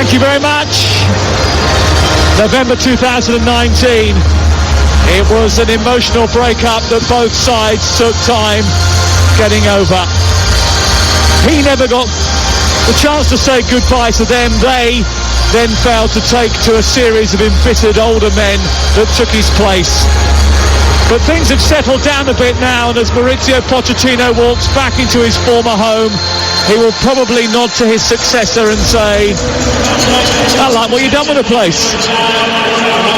Thank you very much. November 2019. It was an emotional breakup that both sides took time getting over. He never got the chance to say goodbye to them. They then failed to take to a series of embittered older men that took his place. But things have settled down a bit now, and as Maurizio Pochettino walks back into his former home, he will probably nod to his successor and say, I like what you've done with the place.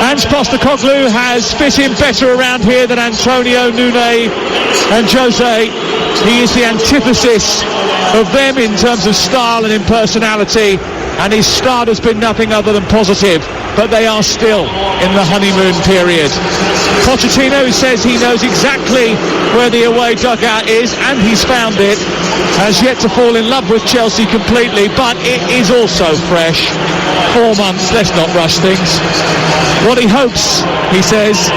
Ange Postecoglou has fit in better around here than Antonio, Nune and Jose. He is the antithesis of them in terms of style and in personality, and his start has been nothing other than positive, but they are still in the honeymoon period. Pochettino says he knows exactly where the away dugout is, and he's found it. Has yet to fall in love with Chelsea completely, but it is also fresh. 4 months, let's not rush things. What he hopes, he says,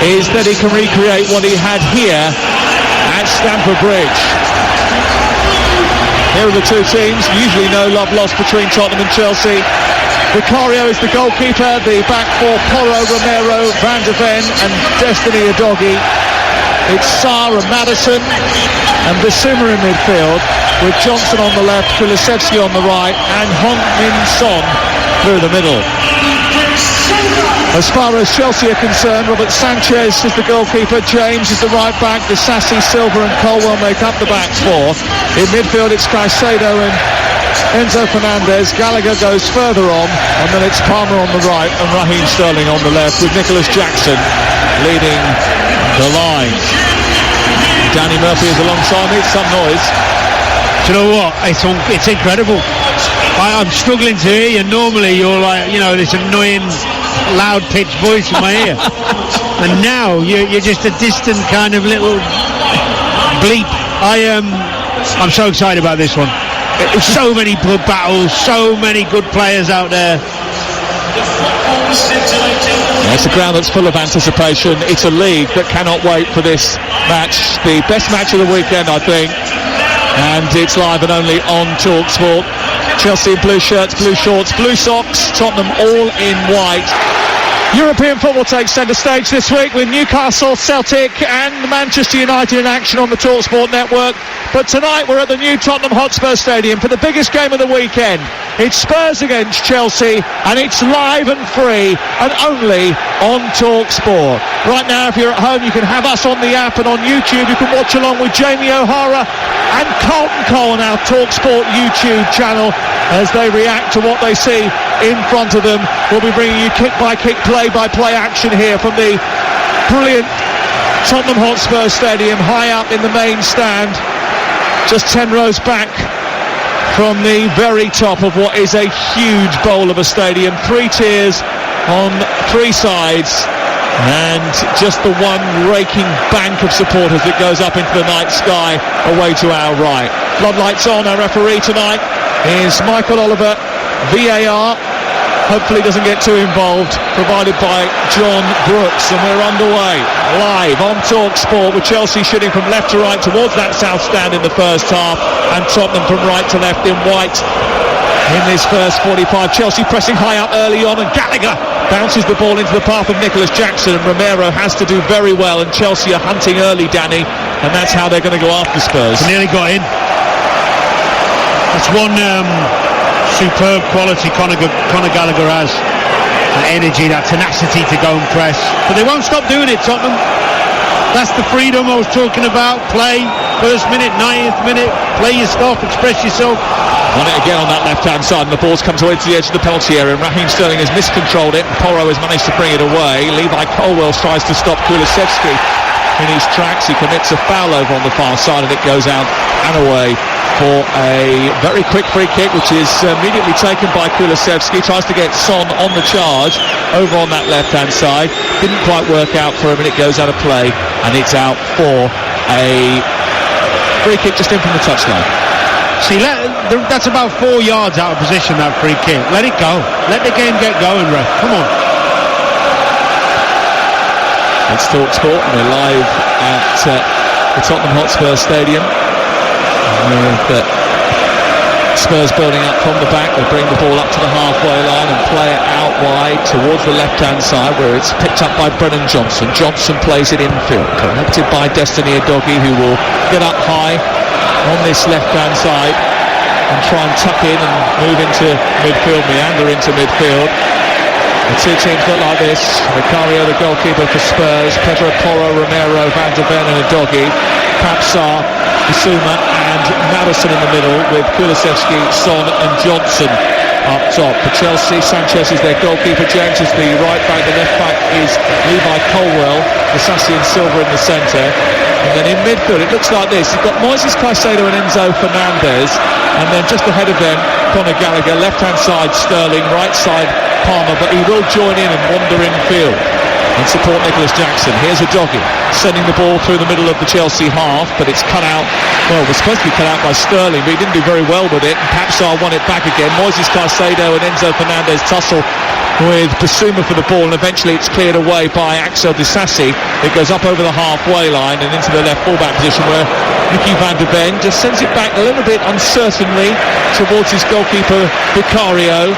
is that he can recreate what he had here at Stamford Bridge. Here are the two teams. Usually no love lost between Tottenham and Chelsea. Vicario is the goalkeeper. The back four, Porro, Romero, Van de Ven and Destiny Udogie. It's Sarr and Maddison and Bissouma in midfield, with Johnson on the left, Kulusevski on the right and Heung-min Son through the middle. As far as Chelsea are concerned, Robert Sanchez is the goalkeeper, James is the right back, Disasi, Silva and Colwell make up the back four. In midfield it's Caicedo and Enzo Fernandez. Gallagher goes further on, and then it's Palmer on the right and Raheem Sterling on the left, with Nicholas Jackson leading the line. Danny Murphy is alongside me. It's some noise. Do you know what? It's incredible. I'm struggling to hear you. Normally you're like, this annoying loud pitched voice in my ear, and now you're just a distant kind of little bleep. I'm so excited about this one. So many good battles, so many good players out there. It's a ground that's full of anticipation. It's a league that cannot wait for this match, the best match of the weekend, I think, and it's live and only on TalkSport. Chelsea in blue shirts, blue shorts, blue socks, Tottenham all in white. European football takes centre stage this week with Newcastle, Celtic and Manchester United in action on the TalkSport network. But tonight we're at the new Tottenham Hotspur Stadium for the biggest game of the weekend. It's Spurs against Chelsea, and it's live and free and only on TalkSport. Right now, if you're at home, you can have us on the app, and on YouTube you can watch along with Jamie O'Hara and Carlton Cole on our TalkSport YouTube channel as they react to what they see in front of them. We'll be bringing you kick-by-kick, play-by-play action here from the brilliant Tottenham Hotspur Stadium, high up in the main stand, just 10 rows back from the very top of what is a huge bowl of a stadium. 3 tiers on 3 sides, and just the one raking bank of supporters that goes up into the night sky away to our right. Floodlights on. Our referee tonight is Michael Oliver. VAR hopefully doesn't get too involved, provided by John Brooks, and we're underway live on TalkSport with Chelsea shooting from left to right towards that south stand in the first half, and Tottenham from right to left in white in this first 45. Chelsea pressing high up early on, and Gallagher bounces the ball into the path of Nicholas Jackson, and Romero has to do very well, and Chelsea are hunting early, Danny, and that's how they're going to go after Spurs. They nearly got in. That's one superb quality Conor Gallagher has. That energy, that tenacity to go and press. But they won't stop doing it, Tottenham. That's the freedom I was talking about. Play, first minute, 90th minute, play your stuff, express yourself. Won it again on that left-hand side, and the ball's come towards the edge of the penalty area, and Raheem Sterling has miscontrolled it, and Porro has managed to bring it away. Levi Colwell tries to stop Kulusevski in his tracks. He commits a foul over on the far side, and it goes out and away for a very quick free kick, which is immediately taken by Kulusevski. Tries to get Son on the charge over on that left-hand side. Didn't quite work out for him, and it goes out of play, and it's out for a free kick just in from the touchline. See, that's about 4 yards out of position, that free kick. Let it go. Let the game get going, ref. Come on. It's TalkSport, and we're live at the Tottenham Hotspur Stadium with Spurs building up from the back. They bring the ball up to the halfway line and play it out wide towards the left-hand side, where it's picked up by Brennan Johnson. Johnson plays it infield, connected by Destiny Udogie, who will get up high on this left-hand side and try and tuck in and move into midfield, meander into midfield. The two teams look like this. Vicario, the goalkeeper for Spurs, Pedro Porro, Romero, Van de Ven and Udogie, Papsar, Bissouma and Maddison in the middle, with Kulusevski, Son and Johnson up top. For Chelsea, Sanchez is their goalkeeper, James is the right back, the left back is Levi Colwell, Disasi and Silva in the centre. And then in midfield it looks like this. You've got Moises Caicedo and Enzo Fernandez, and then just ahead of them Conor Gallagher, left hand side Sterling, right side Palmer, but he will join in and wander infield and support Nicholas Jackson. Here's Udogie sending the ball through the middle of the Chelsea half, but it's cut out. Well, it was supposed to be cut out by Sterling, but he didn't do very well with it, and Papsar won it back again. Moises Caicedo and Enzo Fernandez tussle with Bissouma for the ball, and eventually it's cleared away by Axel Disasi. It goes up over the halfway line and into the left fullback position, where Nicky van de Ven just sends it back a little bit uncertainly towards his goalkeeper Vicario,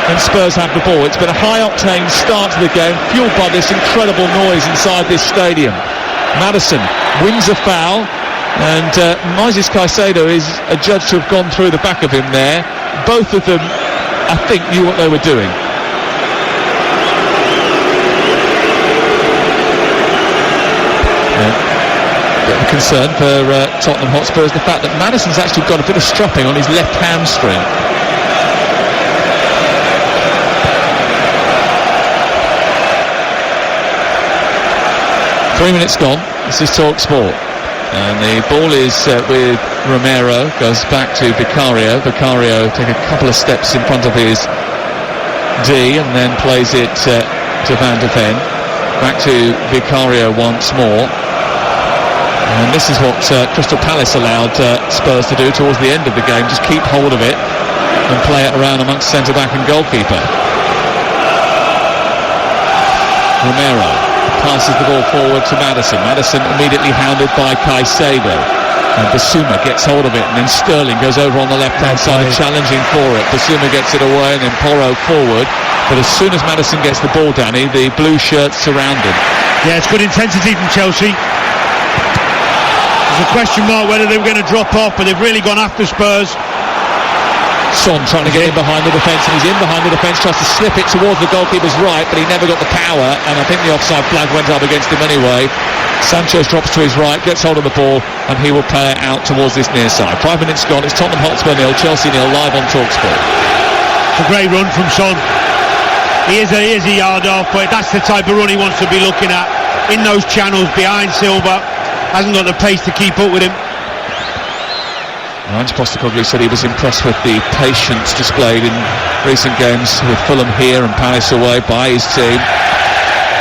and Spurs have the ball. It's been a high-octane start to the game, fueled by this incredible noise inside this stadium. Maddison wins a foul, and Moises Caicedo is adjudged to have gone through the back of him there. Both of them, I think, knew what they were doing. Bit of a concern for Tottenham Hotspur is the fact that Maddison's actually got a bit of strapping on his left hamstring. 3 minutes gone. This is TalkSport, and the ball is with Romero, goes back to Vicario. Vicario take a couple of steps in front of his D and then plays it to Van de Ven. Back to Vicario once more, and this is what Crystal Palace allowed Spurs to do towards the end of the game, just keep hold of it and play it around amongst centre-back and goalkeeper. Romero passes the ball forward to Maddison. Maddison immediately hounded by Caicedo, and Bissouma gets hold of it, and then Sterling goes over on the left-hand side challenging for it. Bissouma gets it away, and then Porro forward, but as soon as Maddison gets the ball, Danny, the blue shirts surround him. Yeah, it's good intensity from Chelsea. There's a question mark whether they were going to drop off, but they've really gone after Spurs. Son trying to get in behind the defence, and he's in behind the defence, tries to slip it towards the goalkeeper's right, but he never got the power, and I think the offside flag went up against him anyway. Sanchez drops to his right, gets hold of the ball, and he will play it out towards this near side. 5 minutes gone, it's Tottenham Hotspur 0, Chelsea 0, live on TalkSport. It's a great run from Son. He is a yard off, but that's the type of run he wants to be looking at, in those channels behind Silva. Hasn't got the pace to keep up with him. Ange Postecoglou said he was impressed with the patience displayed in recent games with Fulham here and Palace away by his team.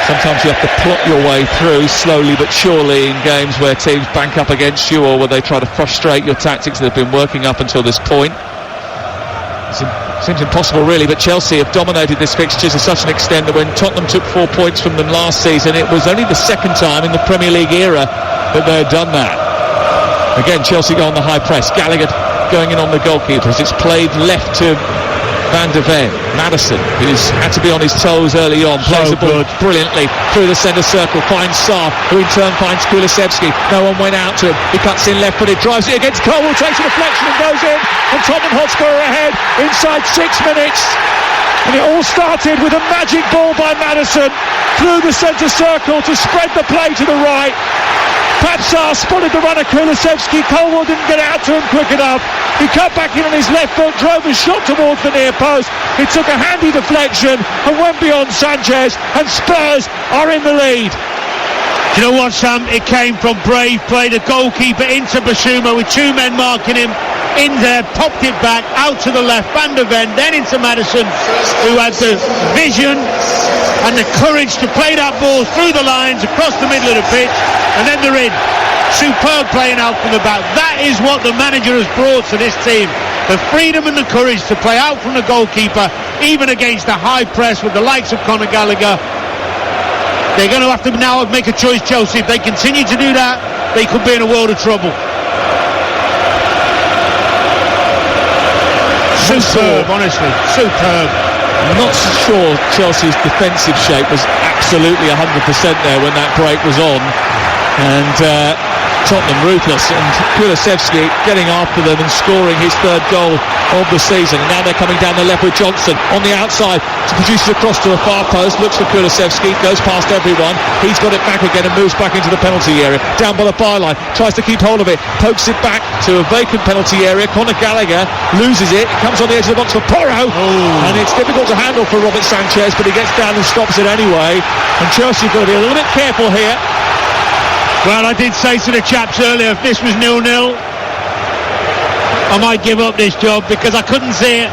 Sometimes you have to plot your way through slowly but surely in games where teams bank up against you, or where they try to frustrate your tactics that have been working up until this point. Seems impossible really, but Chelsea have dominated this fixture to such an extent that when Tottenham took 4 points from them last season, it was only the second time in the Premier League era that they had done that. Again, Chelsea go on the high press. Gallagher going in on the goalkeepers. It's played left to Van de Ven. Maddison, who's had to be on his toes early on, plays the ball brilliantly through the centre circle, finds Sarr, who in turn finds Kulusevski. No one went out to him. He cuts in left-footed, drives it against Colwell, takes a deflection and goes in. And Tottenham Hotspur are ahead inside 6 minutes. And it all started with a magic ball by Maddison through the centre circle to spread the play to the right. Papsar spotted the runner Kulusevski. Colwell didn't get out to him quick enough. He cut back in on his left foot, drove a shot towards the near post. It took a handy deflection and went beyond Sanchez, and Spurs are in the lead. Do you know what, Sam? It came from brave play. The goalkeeper into Bissouma with two men marking him. In there, popped it back, out to the left, Van de Ven, then into Maddison, who had the vision and the courage to play that ball through the lines, across the middle of the pitch, and then they're in. Superb playing out from the back. That is what the manager has brought to this team. The freedom and the courage to play out from the goalkeeper, even against a high press with the likes of Conor Gallagher. They're going to have to now make a choice, Chelsea. If they continue to do that, they could be in a world of trouble. Superb, honestly, superb. I'm not so sure Chelsea's defensive shape was absolutely 100% there when that break was on, and Tottenham ruthless, and Kulusevski getting after them and scoring his third goal of the season. And now they're coming down the left with Johnson on the outside to produce across to the far post, looks for Kulusevski, goes past everyone, he's got it back again and moves back into the penalty area, down by the byline, tries to keep hold of it, pokes it back to a vacant penalty area. Conor Gallagher loses it, comes on the edge of the box for Porro, and it's difficult to handle for Robert Sanchez, but he gets down and stops it anyway. And Chelsea have got to be a little bit careful here. Well, I did say to the chaps earlier, if this was 0-0, I might give up this job, because I couldn't see it.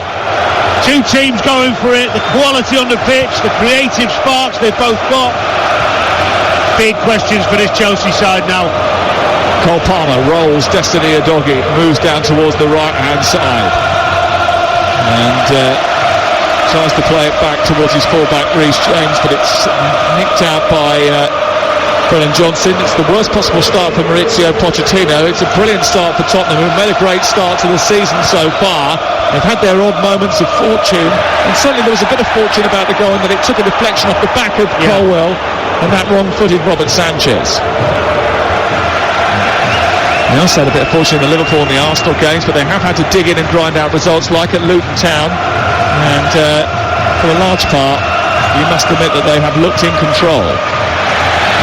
Two teams going for it, the quality on the pitch, the creative sparks they've both got. Big questions for this Chelsea side now. Cole Palmer rolls Destiny Udogie, moves down towards the right-hand side, and tries to play it back towards his full-back Reece James, but it's nicked out by Brennan Johnson. It's the worst possible start for Maurizio Pochettino. It's a brilliant start for Tottenham, who've made a great start to the season so far. They've had their odd moments of fortune, and certainly there was a bit of fortune about the goal in that it took a deflection off the back of Colwell and that wrong-footed Robert Sanchez. They also had a bit of fortune in the Liverpool and the Arsenal games, but they have had to dig in and grind out results like at Luton Town, and for a large part you must admit that they have looked in control.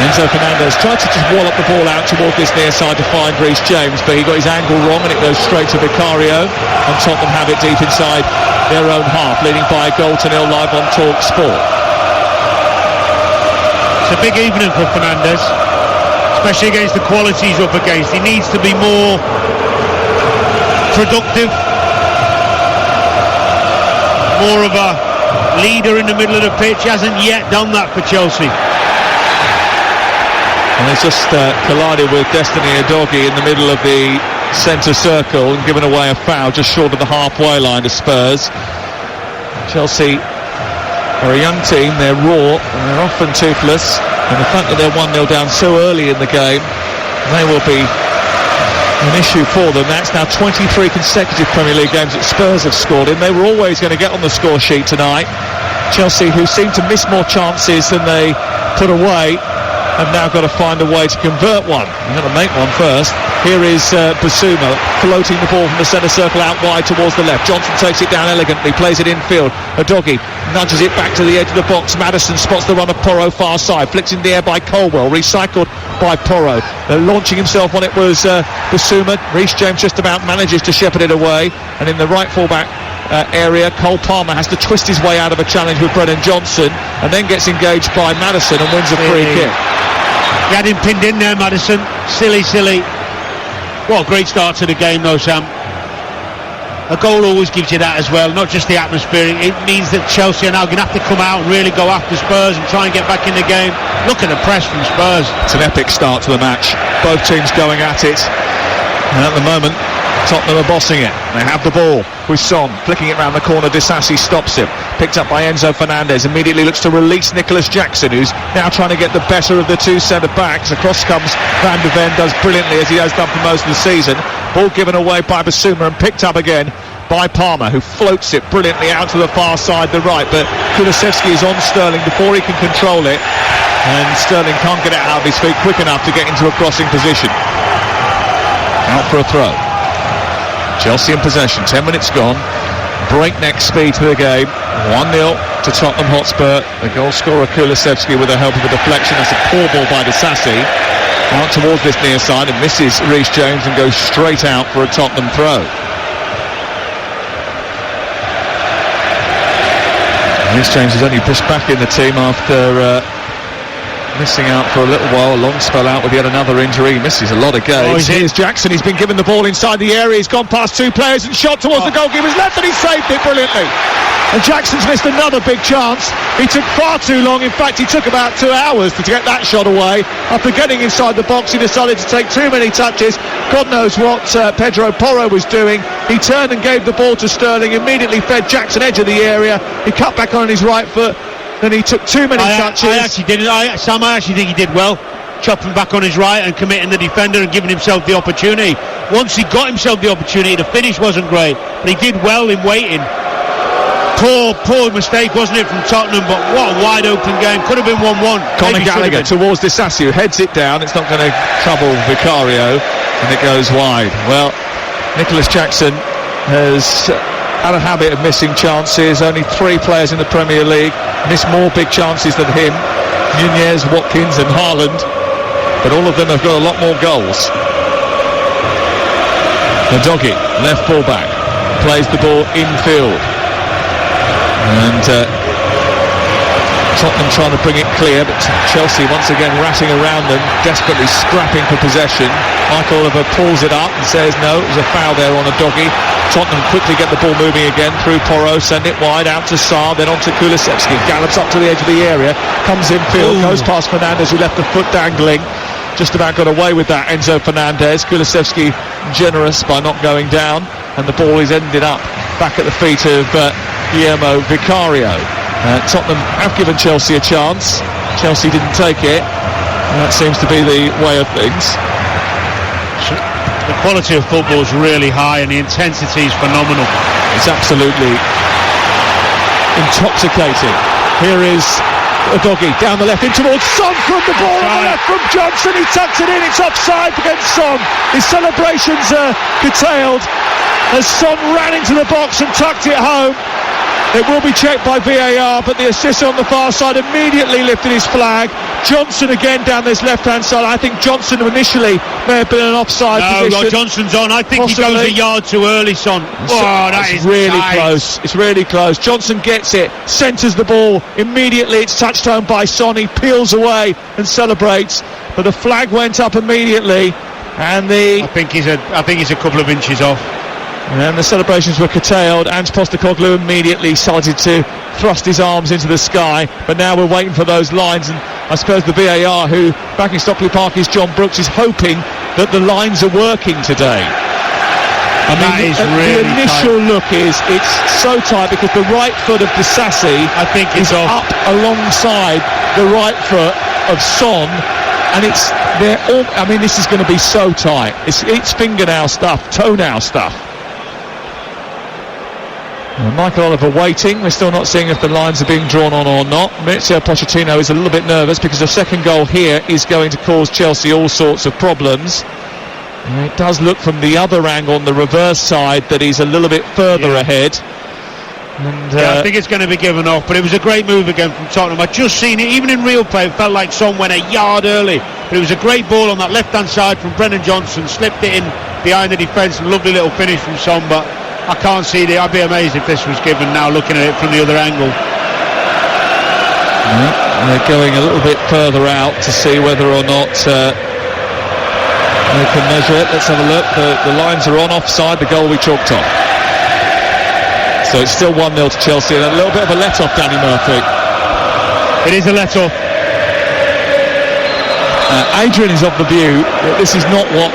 Enzo Fernandez tried to just wall up the ball out towards this near side to find Reece James, but he got his angle wrong and it goes straight to Vicario, and Tottenham have it deep inside their own half, leading by a goal to nil live on Talk Sport. It's a big evening for Fernandez, especially against the quality he's up against. He needs to be more productive, more of a leader in the middle of the pitch. He hasn't yet done that for Chelsea. And he's just collided with Destiny Udogie in the middle of the centre circle and given away a foul just short of the halfway line to Spurs. Chelsea are a young team, they're raw and they're often toothless, and the fact that they're 1-0 down so early in the game, they will be an issue for them. That's now 23 consecutive Premier League games that Spurs have scored in. They were always going to get on the score sheet tonight. Chelsea, who seem to miss more chances than they put away, have now got to find a way to convert one. They've got to make one first. Here is Basuma floating the ball from the centre circle out wide towards the left. Johnson takes it down elegantly, plays it infield. Udogie nudges it back to the edge of the box. Maddison spots the run of Porro far side, flicks in the air by Colwell, recycled by Porro. Launching himself on it was Basuma. Reece James just about manages to shepherd it away, and in the right full-back area, Cole Palmer has to twist his way out of a challenge with Brennan Johnson, and then gets engaged by Maddison and wins a free kick. He had him pinned in there, Maddison. Silly. What a great start to the game though, Sam. A goal always gives you that as well, not just the atmosphere. It means that Chelsea are now going to have to come out and really go after Spurs and try and get back in the game. Look at the press from Spurs. It's an epic start to the match. Both teams going at it, and at the moment Tottenham are bossing it. They have the ball with Son flicking it round the corner. Disasi stops him, picked up by Enzo Fernandez, immediately looks to release Nicholas Jackson, who's now trying to get the better of the two centre backs. Across comes Van de Ven, does brilliantly as he has done for most of the season. Ball given away by Basuma and picked up again by Palmer, who floats it brilliantly out to the far side, the right, but Kulusevski is on Sterling before he can control it, and Sterling can't get it out of his feet quick enough to get into a crossing position. Out for a throw. Chelsea in possession, 10 minutes gone, breakneck speed to the game, 1-0 to Tottenham Hotspur. The goal scorer Kulusevski with the help of a deflection. That's a poor ball by Disasi, out towards this near side and misses Reece James and goes straight out for a Tottenham throw. Reece James is only pushed back in the team after missing out for a little while, a long spell out with yet another injury. He misses a lot of games. Here's Jackson, he's been given the ball inside the area, he's gone past two players and shot towards the goalkeeper's left, and he saved it brilliantly. And Jackson's missed another big chance. He took far too long, in fact he took about 2 hours to get that shot away. After getting inside the box, he decided to take too many touches. God knows what Pedro Porro was doing. He turned and gave the ball to Sterling, immediately fed Jackson edge of the area. He cut back on his right foot, then he took too many touches. I actually think he did well, chopping back on his right and committing the defender and giving himself the opportunity. Once he got himself the opportunity, the finish wasn't great, but he did well in waiting. Poor mistake, wasn't it, from Tottenham, but what a wide open game. Could have been 1-1. Conor Gallagher towards Disasi, who heads it down. It's not going to trouble Vicario, and it goes wide. Well, Nicholas Jackson has had a habit of missing chances. Only 3 players in the Premier League miss more big chances than him: Nunez, Watkins and Haaland, but all of them have got a lot more goals. Udogie, left full back, plays the ball infield, and Tottenham trying to bring it clear, but Chelsea once again ratting around them, desperately scrapping for possession. Michael Oliver pulls it up and says no, it was a foul there on Udogie. Tottenham quickly get the ball moving again through Porro, send it wide out to Sarr, then on to Kulusevski, gallops up to the edge of the area, comes infield, goes past Fernandes, who left the foot dangling. Just about got away with that, Enzo Fernandez. Kulusevski generous by not going down, and the ball is ended up back at the feet of Guillermo Vicario. Tottenham have given Chelsea a chance. Chelsea didn't take it. That seems to be the way of things. The quality of football is really high and the intensity is phenomenal. It's absolutely intoxicating. Here is Udogie down the left in towards Son from the ball on the left from Johnson. He tucks it in. It's offside against Son. His celebrations are curtailed as Son ran into the box and tucked it home. It will be checked by VAR, but the assist on the far side immediately lifted his flag. Johnson again down this left-hand side. I think Johnson initially may have been an offside position. No, Johnson's on. I think possibly. He goes a yard too early, Son. That is really tight. close. It's really close. Johnson gets it, centres the ball. Immediately it's touched home by Son. He peels away and celebrates, but the flag went up immediately, and I think he's a couple of inches off. And the celebrations were curtailed. Ange Postecoglou immediately started to thrust his arms into the sky, but now we're waiting for those lines, and I suppose the VAR, who back in Stockley Park is John Brooks, is hoping that the lines are working today. I mean, the initial look is it's so tight because the right foot of Disasi, I think, is up alongside the right foot of Son, and this is going to be so tight. It's fingernail stuff, toenail stuff. Michael Oliver waiting. We're still not seeing if the lines are being drawn on or not. Mauricio Pochettino is a little bit nervous because the second goal here is going to cause Chelsea all sorts of problems. It does look from the other angle on the reverse side that he's a little bit further ahead. And, I think it's going to be given off, but it was a great move again from Tottenham. I've just seen it, even in real play, it felt like Son went a yard early, but it was a great ball on that left-hand side from Brennan Johnson, slipped it in behind the defence, and lovely little finish from Son, but I can't see it. I'd be amazed if this was given now, looking at it from the other angle. They're going a little bit further out to see whether or not they can measure it. Let's have a look. The lines are on offside, the goal we chalked off. So it's still 1-0 to Chelsea, and a little bit of a let-off, Danny Murphy. It is a let-off. Adrian is of the view that this is not what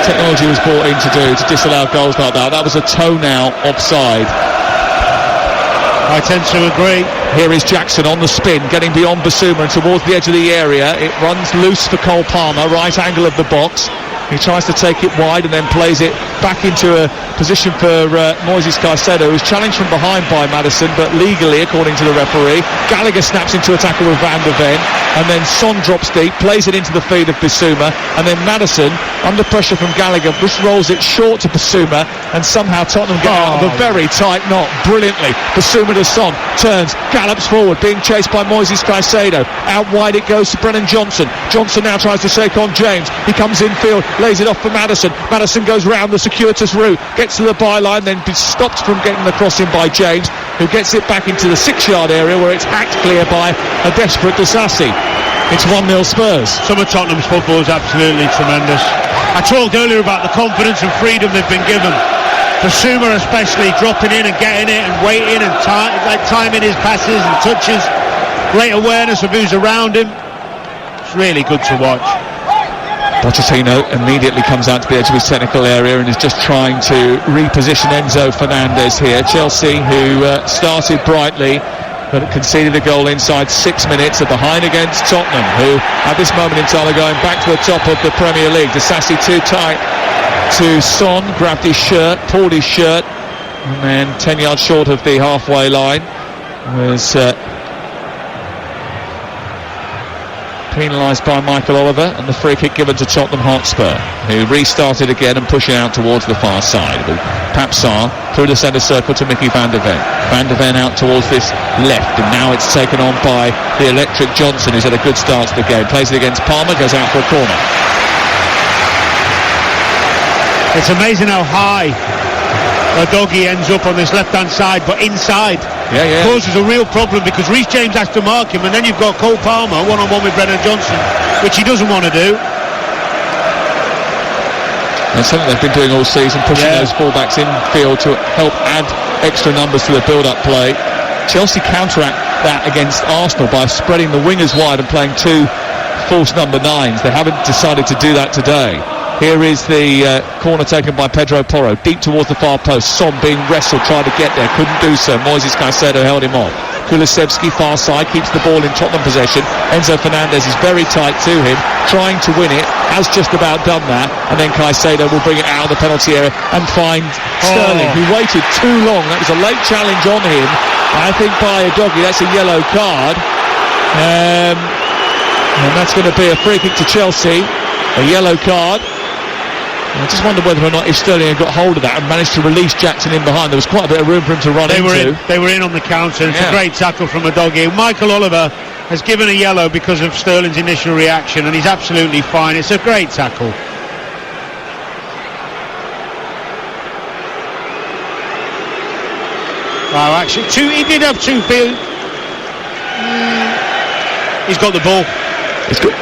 technology was brought in to do, to disallow goals like that. That was a toenail offside. I tend to agree. Here is Jackson on the spin, getting beyond Basuma and towards the edge of the area. It runs loose for Cole Palmer, right angle of the box. He tries to take it wide and then plays it back into a position for Moises Caicedo, who's challenged from behind by Maddison, but legally, according to the referee. Gallagher snaps into a tackle with Van der Ven, and then Son drops deep, plays it into the feet of Bissouma, and then Maddison, under pressure from Gallagher, just rolls it short to Bissouma, and somehow Tottenham get out of a very tight knot brilliantly. Bissouma to Son, turns, gallops forward, being chased by Moises Caicedo. Out wide it goes to Brennan Johnson. Johnson now tries to take on James. He comes infield, lays it off for Maddison. Maddison goes round the circuitous route, gets to the byline, then is stopped from getting the cross in by James, who gets it back into the 6-yard area where it's hacked clear by a desperate Disasi. It's 1-0 Spurs. Some of Tottenham's football is absolutely tremendous. I talked earlier about the confidence and freedom they've been given. Basuma especially, dropping in and getting it and waiting and timing his passes and touches. Great awareness of who's around him. It's really good to watch. Pochettino immediately comes out to the edge of his technical area and is just trying to reposition Enzo Fernandez here. Chelsea, who started brightly but conceded a goal inside 6 minutes, are behind against Tottenham, who at this moment in time are going back to the top of the Premier League. Disasi too tight to Son, grabbed his shirt, pulled his shirt, and then 10 yards short of the halfway line was penalised by Michael Oliver, and the free kick given to Tottenham Hotspur, who restarted again and pushing out towards the far side. Papsar through the centre circle to Mickey van der Ven. Van der Ven out towards this left, and now it's taken on by the electric Johnson, who's had a good start to the game. Plays it against Palmer, goes out for a corner. It's amazing how high Doggy ends up on this left-hand side, but inside. Causes a real problem, because Reece James has to mark him, and then you've got Cole Palmer one-on-one with Brennan Johnson, which he doesn't want to do. That's something they've been doing all season, pushing those fullbacks in field to help add extra numbers to the build-up play. Chelsea counteract that against Arsenal by spreading the wingers wide and playing two false number 9s. They haven't decided to do that today. Here is the corner taken by Pedro Porro, deep towards the far post. Son being wrestled, tried to get there, couldn't do so. Moises Caicedo held him off. Kulusevski far side, keeps the ball in Tottenham possession. Enzo Fernandez is very tight to him, trying to win it, has just about done that, and then Caicedo will bring it out of the penalty area and find Sterling, who waited too long. That was a late challenge on him, I think, by a doggy. That's a yellow card, and that's going to be a free kick to Chelsea, a yellow card. I just wonder whether or not if Sterling had got hold of that and managed to release Jackson in behind. There was quite a bit of room for him to run into. They were in on the counter. It's a great tackle from a doggy. Michael Oliver has given a yellow because of Sterling's initial reaction, and he's absolutely fine. It's a great tackle. Wow, actually, he did have 2 field. He's got the ball.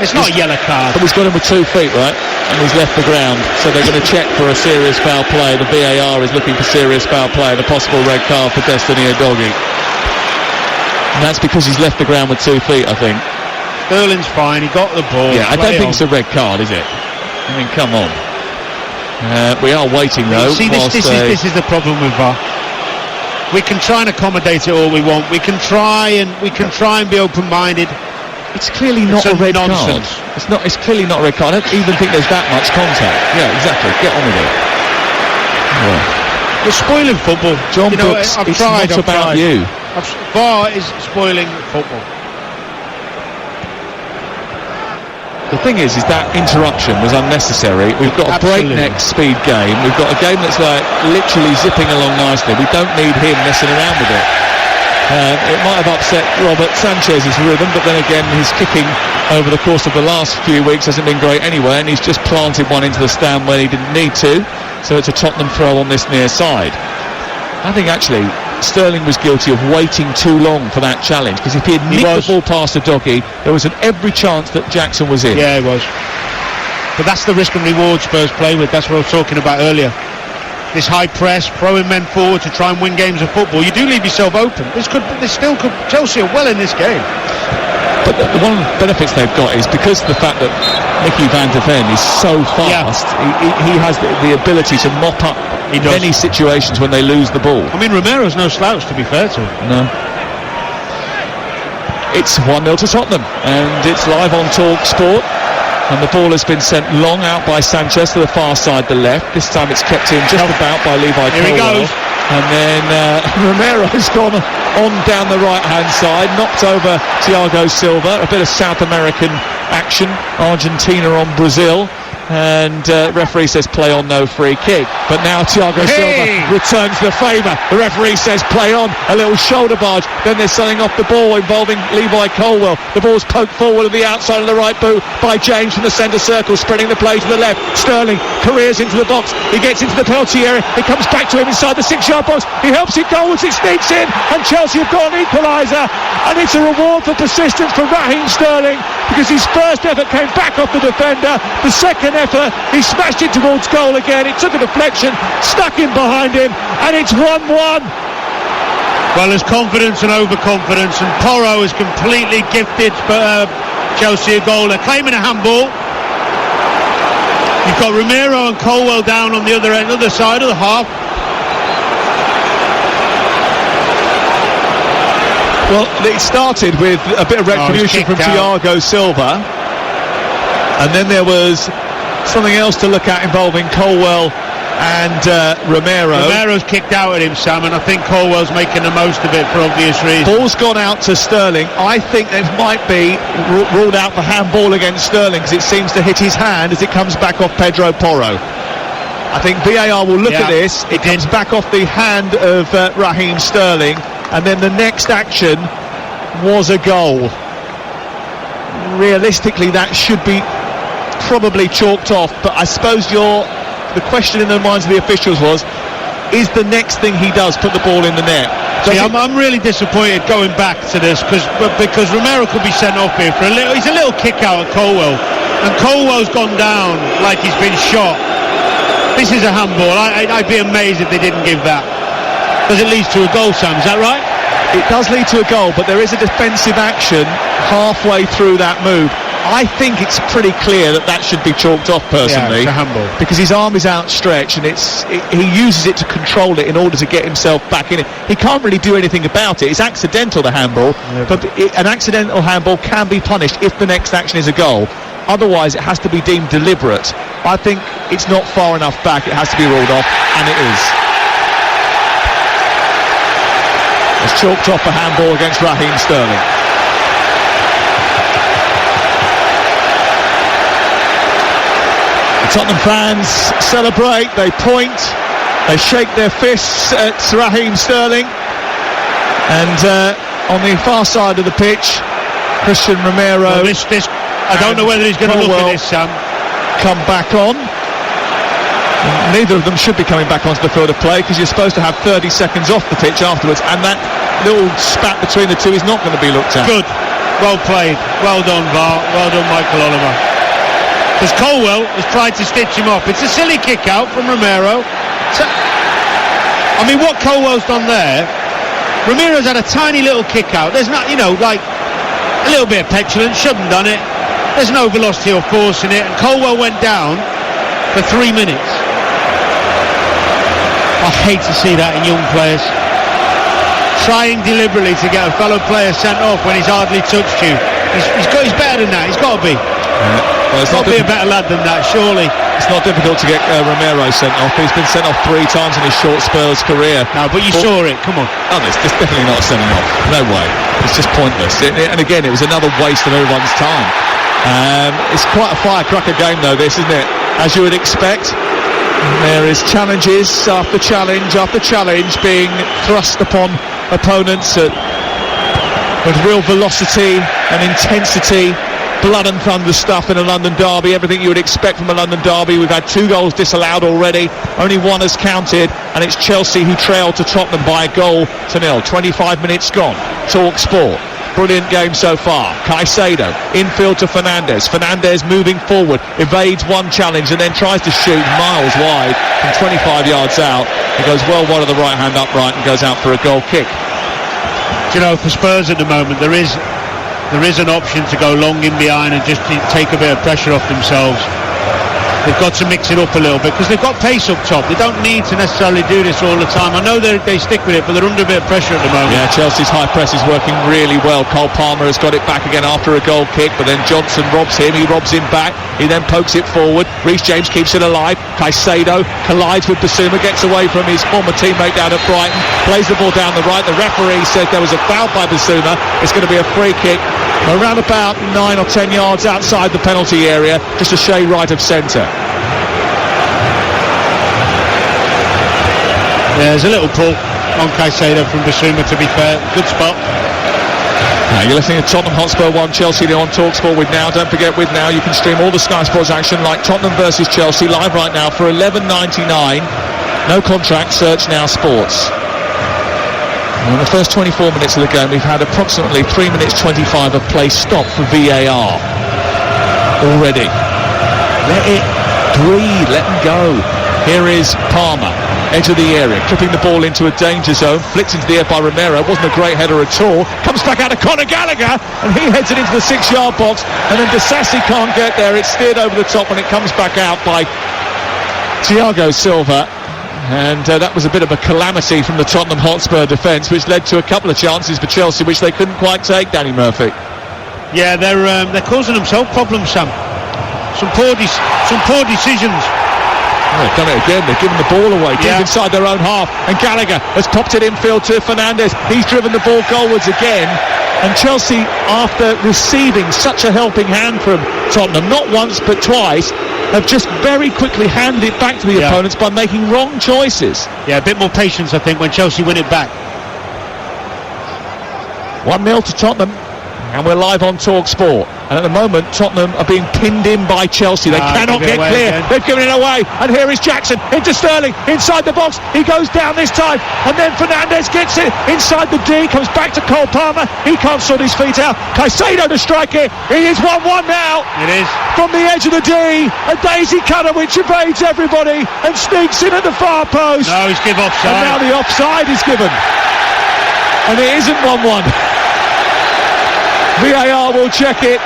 It's not a yellow card. But he's got him with 2 feet, right? And he's left the ground. So they're going to check for a serious foul play. The VAR is looking for serious foul play and a possible red card for Destiny Udogie. And that's because he's left the ground with 2 feet, I think. Sterling's fine. He got the ball. Yeah, I don't think it's a red card, is it? I mean, come on. We are waiting, though. See, this is the problem with VAR. We can try and accommodate it all we want. We can try and be open-minded. It's clearly not a red card. It's clearly not a red card. I don't even think there's that much contact. Yeah, exactly. Get on with it. Yeah. We're spoiling football. John Brooks, it's not about you. VAR is spoiling football. The thing is that interruption was unnecessary. We've got a breakneck speed game. We've got a game that's like literally zipping along nicely. We don't need him messing around with it. It might have upset Robert Sanchez's rhythm, but then again his kicking over the course of the last few weeks hasn't been great anyway, and he's just planted one into the stand when he didn't need to, so it's a Tottenham throw on this near side. I think actually Sterling was guilty of waiting too long for that challenge, because if he had nicked the ball past Udogie, there was every chance that Jackson was in. Yeah, it was. But that's the risk and reward Spurs play with. That's what I was talking about earlier. This high press, throwing men forward to try and win games of football. You do leave yourself open. Chelsea are well in this game. But one of the benefits they've got is because of the fact that Mickey van der Ven is so fast, he has the ability to mop up many situations when they lose the ball. I mean, Romero's no slouch, to be fair to him. No. It's 1-0 to Tottenham, and it's live on Talk Sport. And the ball has been sent long out by Sanchez to the far side, the left. This time it's kept in just about by Levi Colwill. Here he goes. And then Romero's gone on down the right-hand side, knocked over Thiago Silva. A bit of South American action. Argentina on Brazil. And referee says play on, no free kick. But now Thiago Silva returns the favour. The referee says play on, a little shoulder barge. Then they're selling off the ball involving Levi Colwill. The ball's poked forward on the outside of the right boot by James from the centre circle, spreading the play to the left. Sterling careers into the box. He gets into the penalty area. It comes back to him inside the 6-yard box. He helps it goalwards. It sneaks in, and Chelsea have got an equaliser. And it's a reward for persistence for Raheem Sterling, because his first effort came back off the defender. The second effort, he smashed it towards goal again. It took a deflection, stuck in behind him, and it's 1-1. Well, there's confidence and overconfidence, and Porro is completely gifted for Chelsea a goal. They're claiming a handball. You've got Romero and Colwill down on the other side of the half. Well, it started with a bit of retribution from Thiago Silva, and then there was something else to look at involving Colwell and Romero. Romero's kicked out at him, Sam, and I think Colwell's making the most of it for obvious reasons. Ball's gone out to Sterling. I think it might be ruled out for handball against Sterling because it seems to hit his hand as it comes back off Pedro Porro. I think VAR will look at this. It comes back off the hand of Raheem Sterling, and then the next action was a goal. Realistically, that should be probably chalked off, but I suppose the question in the minds of the officials was, is the next thing he does put the ball in the net? See, I'm really disappointed going back to this because Romero could be sent off here for he's a little kick out at Colwell, and Colwell's gone down like he's been shot. This is a handball. I'd be amazed if they didn't give that, because it leads to a goal, Sam, is that right? It does lead to a goal, but there is a defensive action halfway through that move. I think it's pretty clear that should be chalked off, personally. Yeah, it's a handball. Because his arm is outstretched and he uses it to control it in order to get himself back in it. He can't really do anything about it. It's accidental, the handball, but an accidental handball can be punished if the next action is a goal. Otherwise, it has to be deemed deliberate. I think it's not far enough back. It has to be ruled off, and it is. It's chalked off a handball against Raheem Sterling. The Tottenham fans celebrate, they point, they shake their fists at Raheem Sterling, and on the far side of the pitch, Christian Romero. I don't know whether he's going to look at this, Sam. Come back on. Neither of them should be coming back onto the field of play, because you're supposed to have 30 seconds off the pitch afterwards, and that little spat between the two is not going to be looked at. Good, well played, well done VAR, well done Michael Oliver. Because Colwell has tried to stitch him up. It's a silly kick out from Romero. I mean, what Colwell's done there, Romero's had a tiny little kick out. There's not, like a little bit of petulance, shouldn't have done it. There's no velocity or force in it, and Colwell went down for 3 minutes. I hate to see that in young players. Trying deliberately to get a fellow player sent off when he's hardly touched you. He's better than that. He's got to be. Well, he's got to be a better lad than that, surely. It's not difficult to get Romero sent off. He's been sent off 3 times in his short Spurs career. No, but you saw it. Come on. Oh, it's definitely not sending off. No way. It's just pointless. And again, it was another waste of everyone's time. It's quite a firecracker game, though, this, isn't it? As you would expect. There is challenges after challenge after challenge being thrust upon opponents with real velocity and intensity. Blood and thunder stuff in a London derby, everything you would expect from a London derby. We've had 2 goals disallowed already, only 1 has counted, and it's Chelsea who trailed to Tottenham by 1-0. 25 minutes gone. Talk Sport. Brilliant game so far. Caicedo, infield to Fernandes. Fernandes moving forward, evades one challenge and then tries to shoot miles wide from 25 yards out. He goes well wide of the right-hand upright and goes out for a goal kick. For Spurs at the moment, there is an option to go long in behind and just take a bit of pressure off themselves. They've got to mix it up a little bit because they've got pace up top. They don't need to necessarily do this all the time. I know they stick with it, but they're under a bit of pressure at the moment. Yeah, Chelsea's high press is working really well. Cole Palmer has got it back again after a goal kick, but then Johnson robs him. He robs him back. He then pokes it forward. Reece James keeps it alive. Caicedo collides with Basuma, gets away from his former teammate down at Brighton, plays the ball down the right. The referee says there was a foul by Basuma. It's going to be a free kick around about 9 or 10 yards outside the penalty area, just a shade right of centre. There's a little pull on Caicedo from Basuma, to be fair. Good spot. Now you're listening to Tottenham Hotspur 1, Chelsea on TalkSport with Now. Don't forget, with Now you can stream all the Sky Sports action like Tottenham versus Chelsea live right now for $11.99. No contract, search Now Sports. In the first 24 minutes of the game, we've had approximately 3 minutes 25 of play stop for VAR already. Let it breathe, let them go. Here is Palmer, edge of the area, clipping the ball into a danger zone, flicked into the air by Romero. Wasn't a great header at all. Comes back out to Conor Gallagher, and he heads it into the 6-yard box, and then Disasi can't get there. It's steered over the top, and it comes back out by Thiago Silva. And that was a bit of a calamity from the Tottenham Hotspur defence, which led to a couple of chances for Chelsea, which they couldn't quite take, Danny Murphy. Yeah, they're causing themselves problems, Sam. Some poor decisions. Oh, they've done it again. They've given the ball away deep inside their own half, and Gallagher has popped it infield to Fernandes. He's driven the ball goalwards again, and Chelsea, after receiving such a helping hand from Tottenham, not once but twice, have just very quickly handed it back to the opponents by making wrong choices. Yeah, a bit more patience, I think, when Chelsea win it back. 1-0 to Tottenham, and we're live on TalkSport. And at the moment, Tottenham are being pinned in by Chelsea. They cannot get clear. Again. They've given it away. And here is Jackson into Sterling, inside the box. He goes down this time. And then Fernandes gets it inside the D, comes back to Cole Palmer. He can't sort his feet out. Caicedo to strike it. It is 1-1 now. It is. From the edge of the D, a daisy cutter which evades everybody and sneaks in at the far post. No, he's given offside. And now the offside is given. And it isn't 1-1. VAR will check it,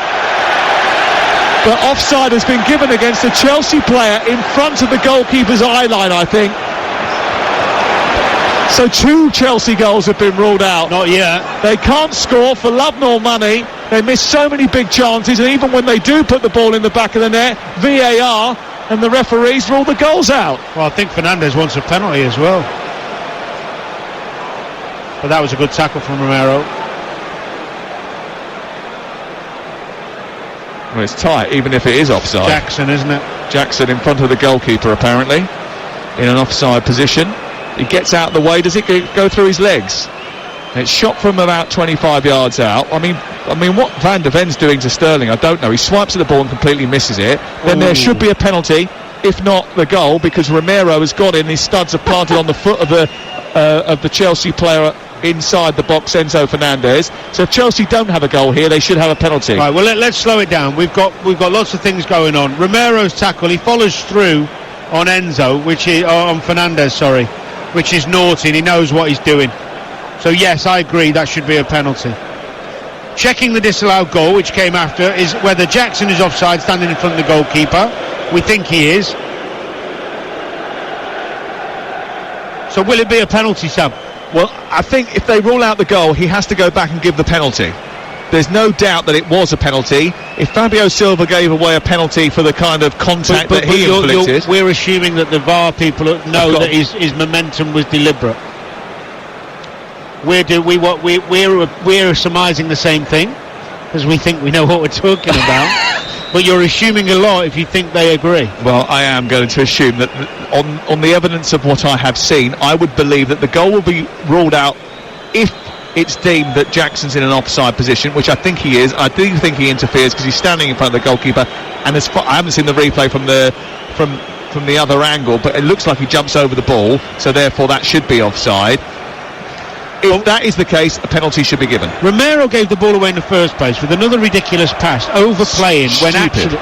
but offside has been given against a Chelsea player in front of the goalkeeper's eye line, I think. So 2 Chelsea goals have been ruled out. Not yet. They can't score for love nor money. They miss so many big chances, and even when they do put the ball in the back of the net, VAR and the referees rule the goals out. Well, I think Fernandes wants a penalty as well. But that was a good tackle from Romero. Well, it's tight, even if it is offside. Jackson, isn't it? Jackson in front of the goalkeeper, apparently, in an offside position. He gets out of the way. Does it go through his legs? It's shot from about 25 yards out. I mean, what Van der Ven's doing to Sterling, I don't know. He swipes at the ball and completely misses it. Then there should be a penalty, if not the goal, because Romero has got in. His studs are planted on the foot of the Chelsea player inside the box, Enzo Fernandez. So if Chelsea don't have a goal here, they should have a penalty. Right, well, let's slow it down. We've got lots of things going on. Romero's tackle, he follows through on Enzo, on Fernandes, sorry, which is naughty, and he knows what he's doing. So yes, I agree, that should be a penalty. Checking the disallowed goal, which came after, is whether Jackson is offside, standing in front of the goalkeeper. We think he is. So will it be a penalty, Sam? Well, I think if they rule out the goal, he has to go back and give the penalty. There's no doubt that it was a penalty. If Fabio Silva gave away a penalty for the kind of contact that he inflicted... We're assuming that the VAR people know that his momentum was deliberate. We're surmising the same thing, because we think we know what we're talking about. But you're assuming a lot if you think they agree. Well, I am going to assume that on the evidence of what I have seen, I would believe that the goal will be ruled out if it's deemed that Jackson's in an offside position, which I think he is. I do think he interferes because he's standing in front of the goalkeeper, and I haven't seen the replay from the other angle, but it looks like he jumps over the ball, so therefore that should be offside. If that is the case, a penalty should be given. Romero gave the ball away in the first place with another ridiculous pass, overplaying when actually...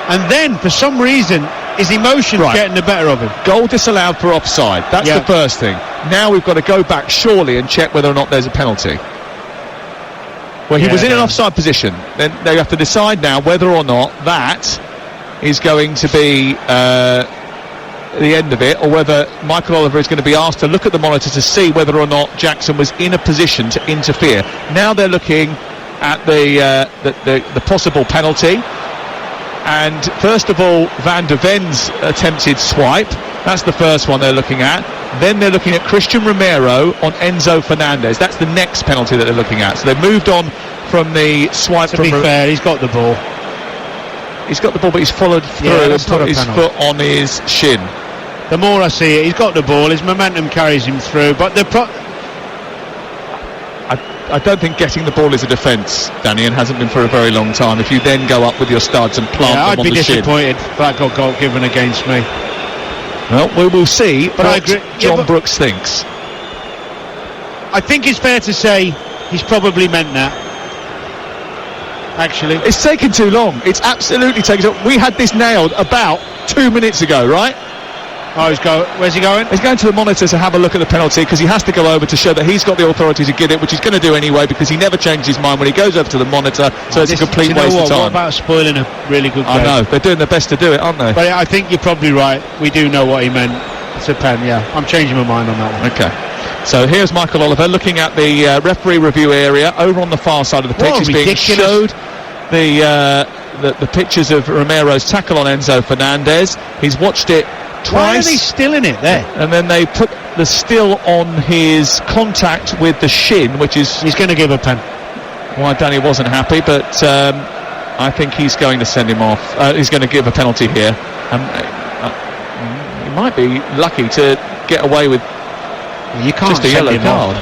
And then, for some reason, his emotions getting the better of him. Goal disallowed for offside. That's the first thing. Now we've got to go back, surely, and check whether or not there's a penalty. Well, he was in an offside position. Then they have to decide now whether or not that is going to be... the end of it, or whether Michael Oliver is going to be asked to look at the monitor to see whether or not Jackson was in a position to interfere. Now they're looking at the possible penalty, and first of all Van der Ven's attempted swipe, that's the first one they're looking at. Then they're looking at Christian Romero on Enzo Fernandez. That's the next penalty that they're looking at. So they've moved on from the swipe. To be fair, he's got the ball. He's got the ball, but he's followed through and put his foot on his shin. The more I see it, he's got the ball, his momentum carries him through, but I don't think getting the ball is a defence, Danny, and hasn't been for a very long time. If you then go up with your studs and plant them on the shin... I'd be disappointed if that got goal given against me. Well, we will see what John Brooks thinks. I think it's fair to say he's probably meant that. Actually, it's taken too long. It's absolutely taken too long. We had this nailed about 2 minutes ago, right? Oh, where's he going? He's going to the monitor to have a look at the penalty, because he has to go over to show that he's got the authority to get it, which he's going to do anyway, because he never changes his mind when he goes over to the monitor. So it's a complete waste of time. What about spoiling a really good game? I know, they're doing their best to do it, aren't they? But I think you're probably right. We do know what he meant. It's a pen, yeah. I'm changing my mind on that one. Okay. So here's Michael Oliver looking at the referee review area over on the far side of the pitch. He's being showed the the pictures of Romero's tackle on Enzo Fernandez. He's watched it twice. Why are they still in it there? And then they put the still on his contact with the shin, which is... He's going to give a pen. Well, Danny wasn't happy, but I think he's going to send him off. He's going to give a penalty here. He might be lucky to get away with you can't just a yellow card.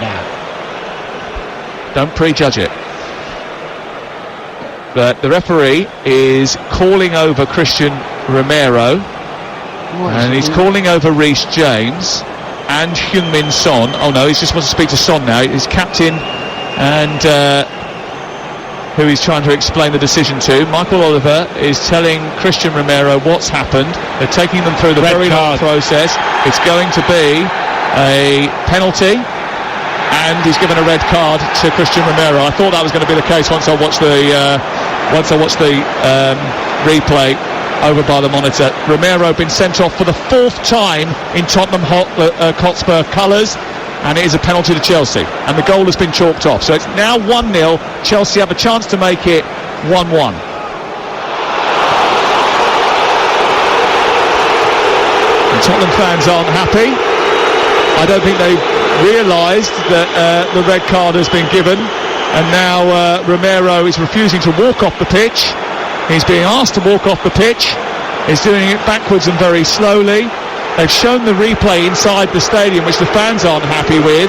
Don't prejudge it. But the referee is calling over Christian Romero, and he's calling over Reece James and Heung-min Son. Oh no, he just wants to speak to Son now. He's captain, and who he's trying to explain the decision to. Michael Oliver is telling Christian Romero what's happened. They're taking them through the very long process. It's going to be a penalty, and he's given a red card to Christian Romero. I thought that was going to be the case once I watched the replay over by the monitor. Romero been sent off for the 4th time in Tottenham Hotspur colours, and it is a penalty to Chelsea, and the goal has been chalked off. So it's now 1-0. Chelsea have a chance to make it 1-1. And Tottenham fans aren't happy. I don't think they realised that the red card has been given, and now Romero is refusing to walk off the pitch. He's being asked to walk off the pitch. He's doing it backwards and very slowly. They've shown the replay inside the stadium, which the fans aren't happy with.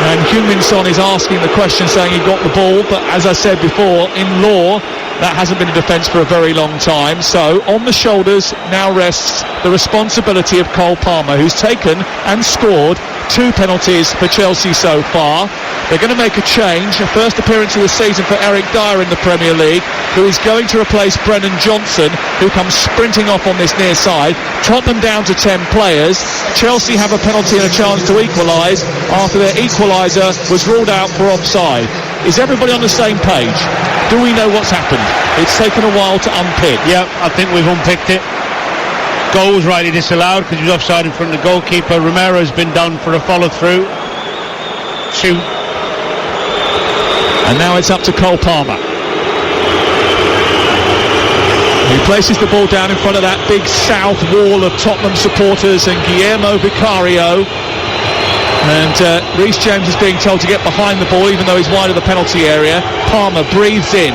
And Heung-min Son is asking the question, saying he got the ball, but as I said before, in law, that hasn't been a defence for a very long time. So on the shoulders now rests the responsibility of Cole Palmer, who's taken and scored 2 penalties for Chelsea so far. They're going to make a change, a first appearance of the season for Eric Dyer in the Premier League, who is going to replace Brennan Johnson, who comes sprinting off on this near side. Tottenham down to 10 players. Chelsea have a penalty and a chance to equalise after their equaliser was ruled out for offside. Is everybody on the same page? Do we know what's happened? It's taken a while to unpick. Yeah, I think we've unpicked it. Goal was rightly disallowed because he was offside in front of the goalkeeper. Romero's been done for a follow-through. Shoot. And now it's up to Cole Palmer. He places the ball down in front of that big south wall of Tottenham supporters and Guillermo Vicario. And Reece James is being told to get behind the ball, even though he's wide of the penalty area. Palmer breathes in,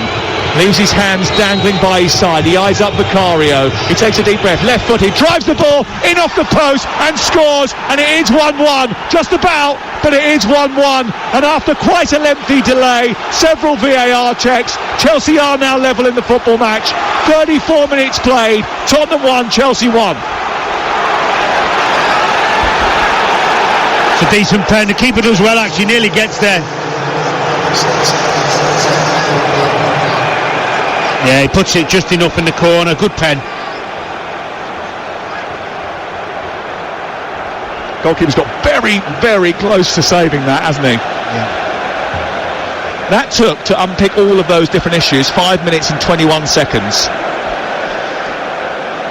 leaves his hands dangling by his side. He eyes up Vicario. He takes a deep breath, left-footed, drives the ball in off the post and scores. And it is 1-1, just about, but it is 1-1. And after quite a lengthy delay, several VAR checks, Chelsea are now level in the football match. 34 minutes played, Tottenham 1, Chelsea 1. A decent pen. The keeper does well, actually, nearly gets there. Yeah, he puts it just enough in the corner. Good pen. Goalkeeper's got very, very close to saving that, hasn't he? Yeah. That took to unpick all of those different issues 5 minutes and 21 seconds.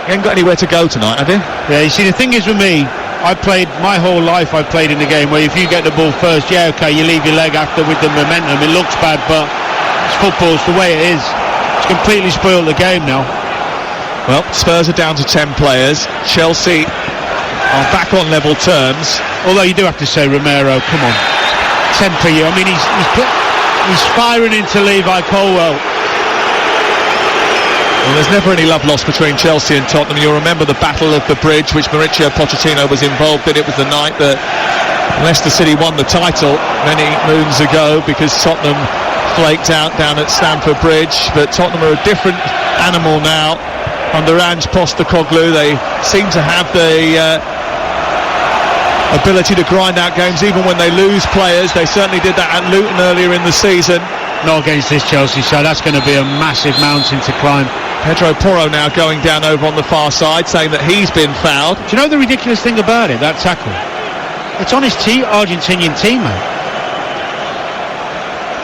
You ain't got anywhere to go tonight, have you? Yeah, you see, the thing is with me, I played my whole life. I played in the game where if you get the ball first, yeah, okay, you leave your leg after with the momentum. It looks bad, but it's football. It's the way it is. It's completely spoiled the game now. Well, Spurs are down to 10 players. Chelsea are back on level terms. Although you do have to say, Romero, come on, 10 for you. I mean, he's firing into Levi Colwell. Well, there's never any love lost between Chelsea and Tottenham. You'll remember the Battle of the Bridge, which Mauricio Pochettino was involved in. It was the night that Leicester City won the title many moons ago because Tottenham flaked out down at Stamford Bridge. But Tottenham are a different animal now under Ange Postecoglou. They seem to have the ability to grind out games even when they lose players. They certainly did that at Luton earlier in the season. Not against this Chelsea side. That's going to be a massive mountain to climb. Pedro Porro now going down over on the far side, saying that he's been fouled. Do you know the ridiculous thing about it, that tackle? It's on his Argentinian teammate.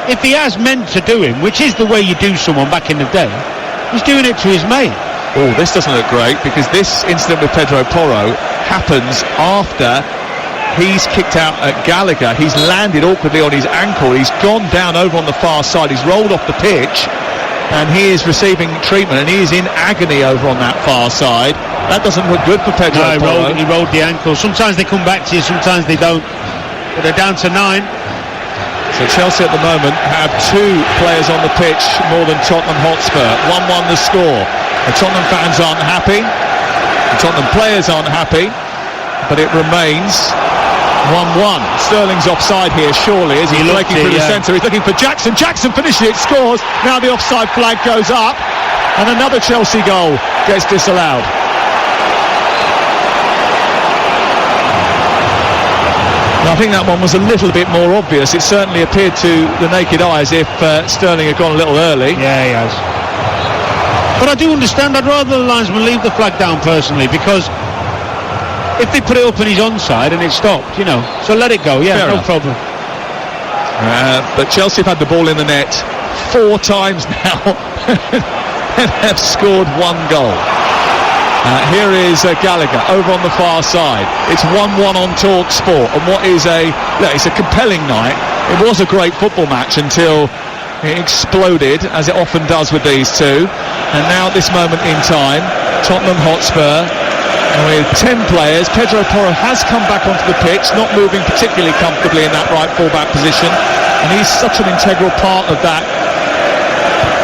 If he has meant to do him, which is the way you do someone back in the day, he's doing it to his mate. Oh, this doesn't look great, because this incident with Pedro Porro happens after he's kicked out at Gallagher. He's landed awkwardly on his ankle. He's gone down over on the far side. He's rolled off the pitch. and he is receiving treatment, and he is in agony over on that far side. That doesn't look good for Pedro Porro. He rolled the ankle. Sometimes they come back to you, sometimes they don't. But they're down to 9. So Chelsea at the moment have 2 players on the pitch more than Tottenham Hotspur. 1-1 the score. The Tottenham fans aren't happy. The Tottenham players aren't happy. But it remains 1-1. Sterling's offside here, surely, as he's breaking through the centre. He's looking for Jackson. Jackson finishes it, scores. Now the offside flag goes up, and another Chelsea goal gets disallowed. I think that one was a little bit more obvious. It certainly appeared to the naked eye as if Sterling had gone a little early. Yeah, he has. But I do understand. I'd rather the linesman leave the flag down personally, because if they put it up and he's onside and it's stopped, so let it go. Yeah, no problem. But Chelsea have had the ball in the net 4 times now and have scored 1 goal. Here is Gallagher over on the far side. It's 1-1 on TalkSport, and what is it's a compelling night. It was a great football match until it exploded, as it often does with these two. And now at this moment in time, Tottenham Hotspur with 10 players. Pedro Porro has come back onto the pitch, not moving particularly comfortably in that right full-back position, and he's such an integral part of that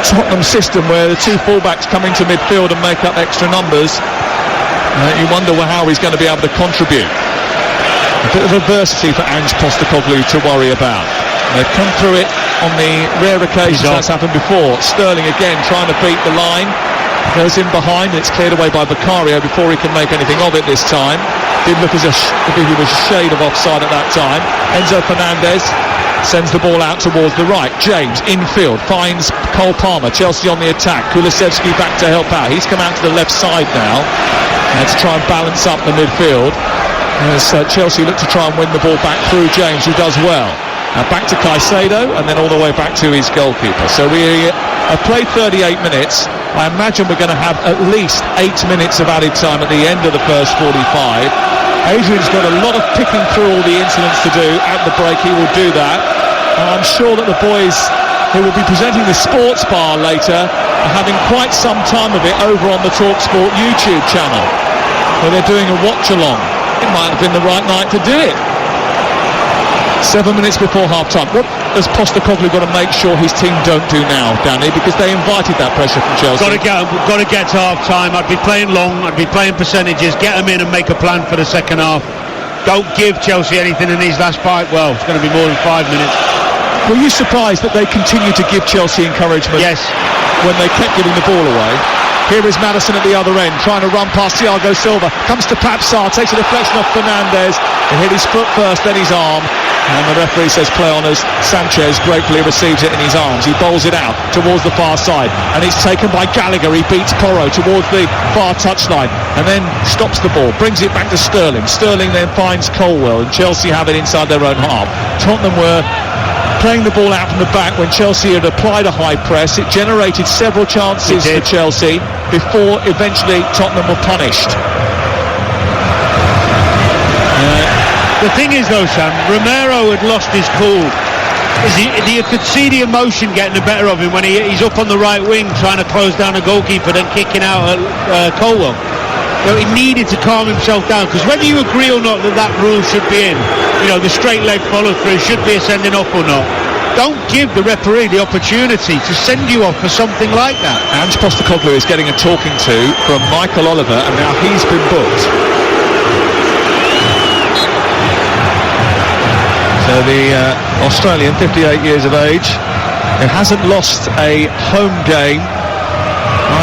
Tottenham system where the 2 full-backs come into midfield and make up extra numbers. You wonder how he's going to be able to contribute. A bit of adversity for Ange Postecoglou to worry about. They've come through it on the rare occasions that's happened before. Sterling again trying to beat the line. Goes in behind, and it's cleared away by Vicario before he can make anything of it this time. Did look as if he was a shade of offside at that time. Enzo Fernandez sends the ball out towards the right. James infield finds Cole Palmer. Chelsea on the attack. Kulusevski back to help out. He's come out to the left side now to try and balance up the midfield as Chelsea look to try and win the ball back through James, who does well. Back to Caicedo, and then all the way back to his goalkeeper. So we have played 38 minutes. I imagine we're going to have at least 8 minutes of added time at the end of the first 45. Adrian's got a lot of picking through all the incidents to do. At the break he will do that. And I'm sure that the boys who will be presenting the sports bar later are having quite some time of it over on the TalkSport YouTube channel, where they're doing a watch-along. It might have been the right night to do it. 7 minutes before half-time. What has Postecoglou got to make sure his team don't do now, Danny? Because they invited that pressure from Chelsea. Got to get to half-time. I'd be playing long. I'd be playing percentages. Get them in and make a plan for the second half. Don't give Chelsea anything in these last 5. Well, it's going to be more than 5 minutes. Were you surprised that they continued to give Chelsea encouragement? Yes. When they kept giving the ball away? Here is Maddison at the other end, trying to run past Thiago Silva. Comes to Pape Sarr, takes a deflection off Fernandez. He hit his foot first, then his arm. And the referee says play on as Sanchez gratefully receives it in his arms. He bowls it out towards the far side, and it's taken by Gallagher. He beats Porro towards the far touchline and then stops the ball, brings it back to Sterling. Sterling then finds Colwell, and Chelsea have it inside their own half. Tottenham were playing the ball out from the back when Chelsea had applied a high press. It generated several chances for Chelsea before eventually Tottenham were punished. The thing is though, Sam, Romero had lost his cool. You could see the emotion getting the better of him when he's up on the right wing trying to close down a goalkeeper, then kicking out at Colwell. He needed to calm himself down, because whether you agree or not that rule should be in, the straight leg follow through should be a sending off or not, don't give the referee the opportunity to send you off for something like that. Ange Postecoglou is getting a talking to from Michael Oliver, and now he's been booked. So the Australian, 58 years of age, who hasn't lost a home game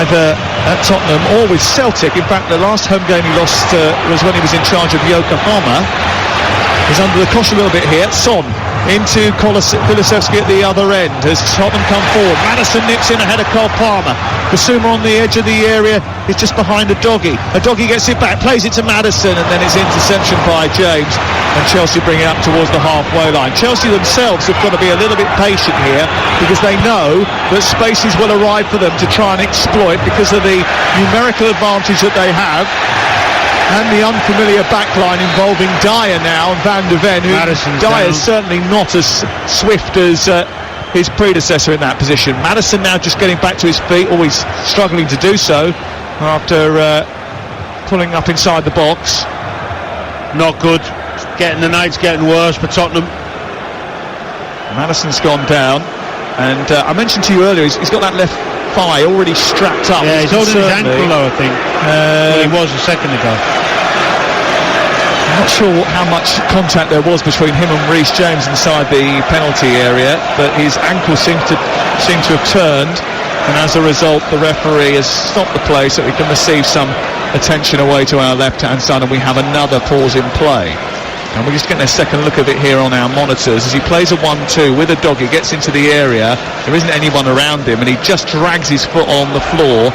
either at Tottenham or with Celtic. In fact, the last home game he lost was when he was in charge of Yokohama. He's under the cosh a little bit here. Son into Kulusevski at the other end as Tottenham come forward. Maddison nips in ahead of Cole Palmer. Basuma on the edge of the area is just behind Udogie. Udogie gets it back, plays it to Maddison, and then it's interception by James, and Chelsea bring it up towards the halfway line. Chelsea themselves have got to be a little bit patient here, because they know that spaces will arrive for them to try and exploit because of the numerical advantage that they have, and the unfamiliar backline involving Dyer now and Van de Ven, who Dyer's certainly not as swift as his predecessor in that position. Maddison now just getting back to his feet, always struggling to do so after pulling up inside the box. Not good. The night's getting worse for Tottenham. Maddison's gone down, and I mentioned to you earlier, he's got that left thigh already strapped up. Yeah, he's holding his ankle though, I think. Well, he was a second ago. I'm not sure how much contact there was between him and Reece James inside the penalty area, but his ankle seems to have turned, and as a result the referee has stopped the play so we can receive some attention away to our left hand side, and we have another pause in play. And we're just getting a second look at it here on our monitors as he plays a 1-2 with a dog. He gets into the area, there isn't anyone around him, and he just drags his foot on the floor.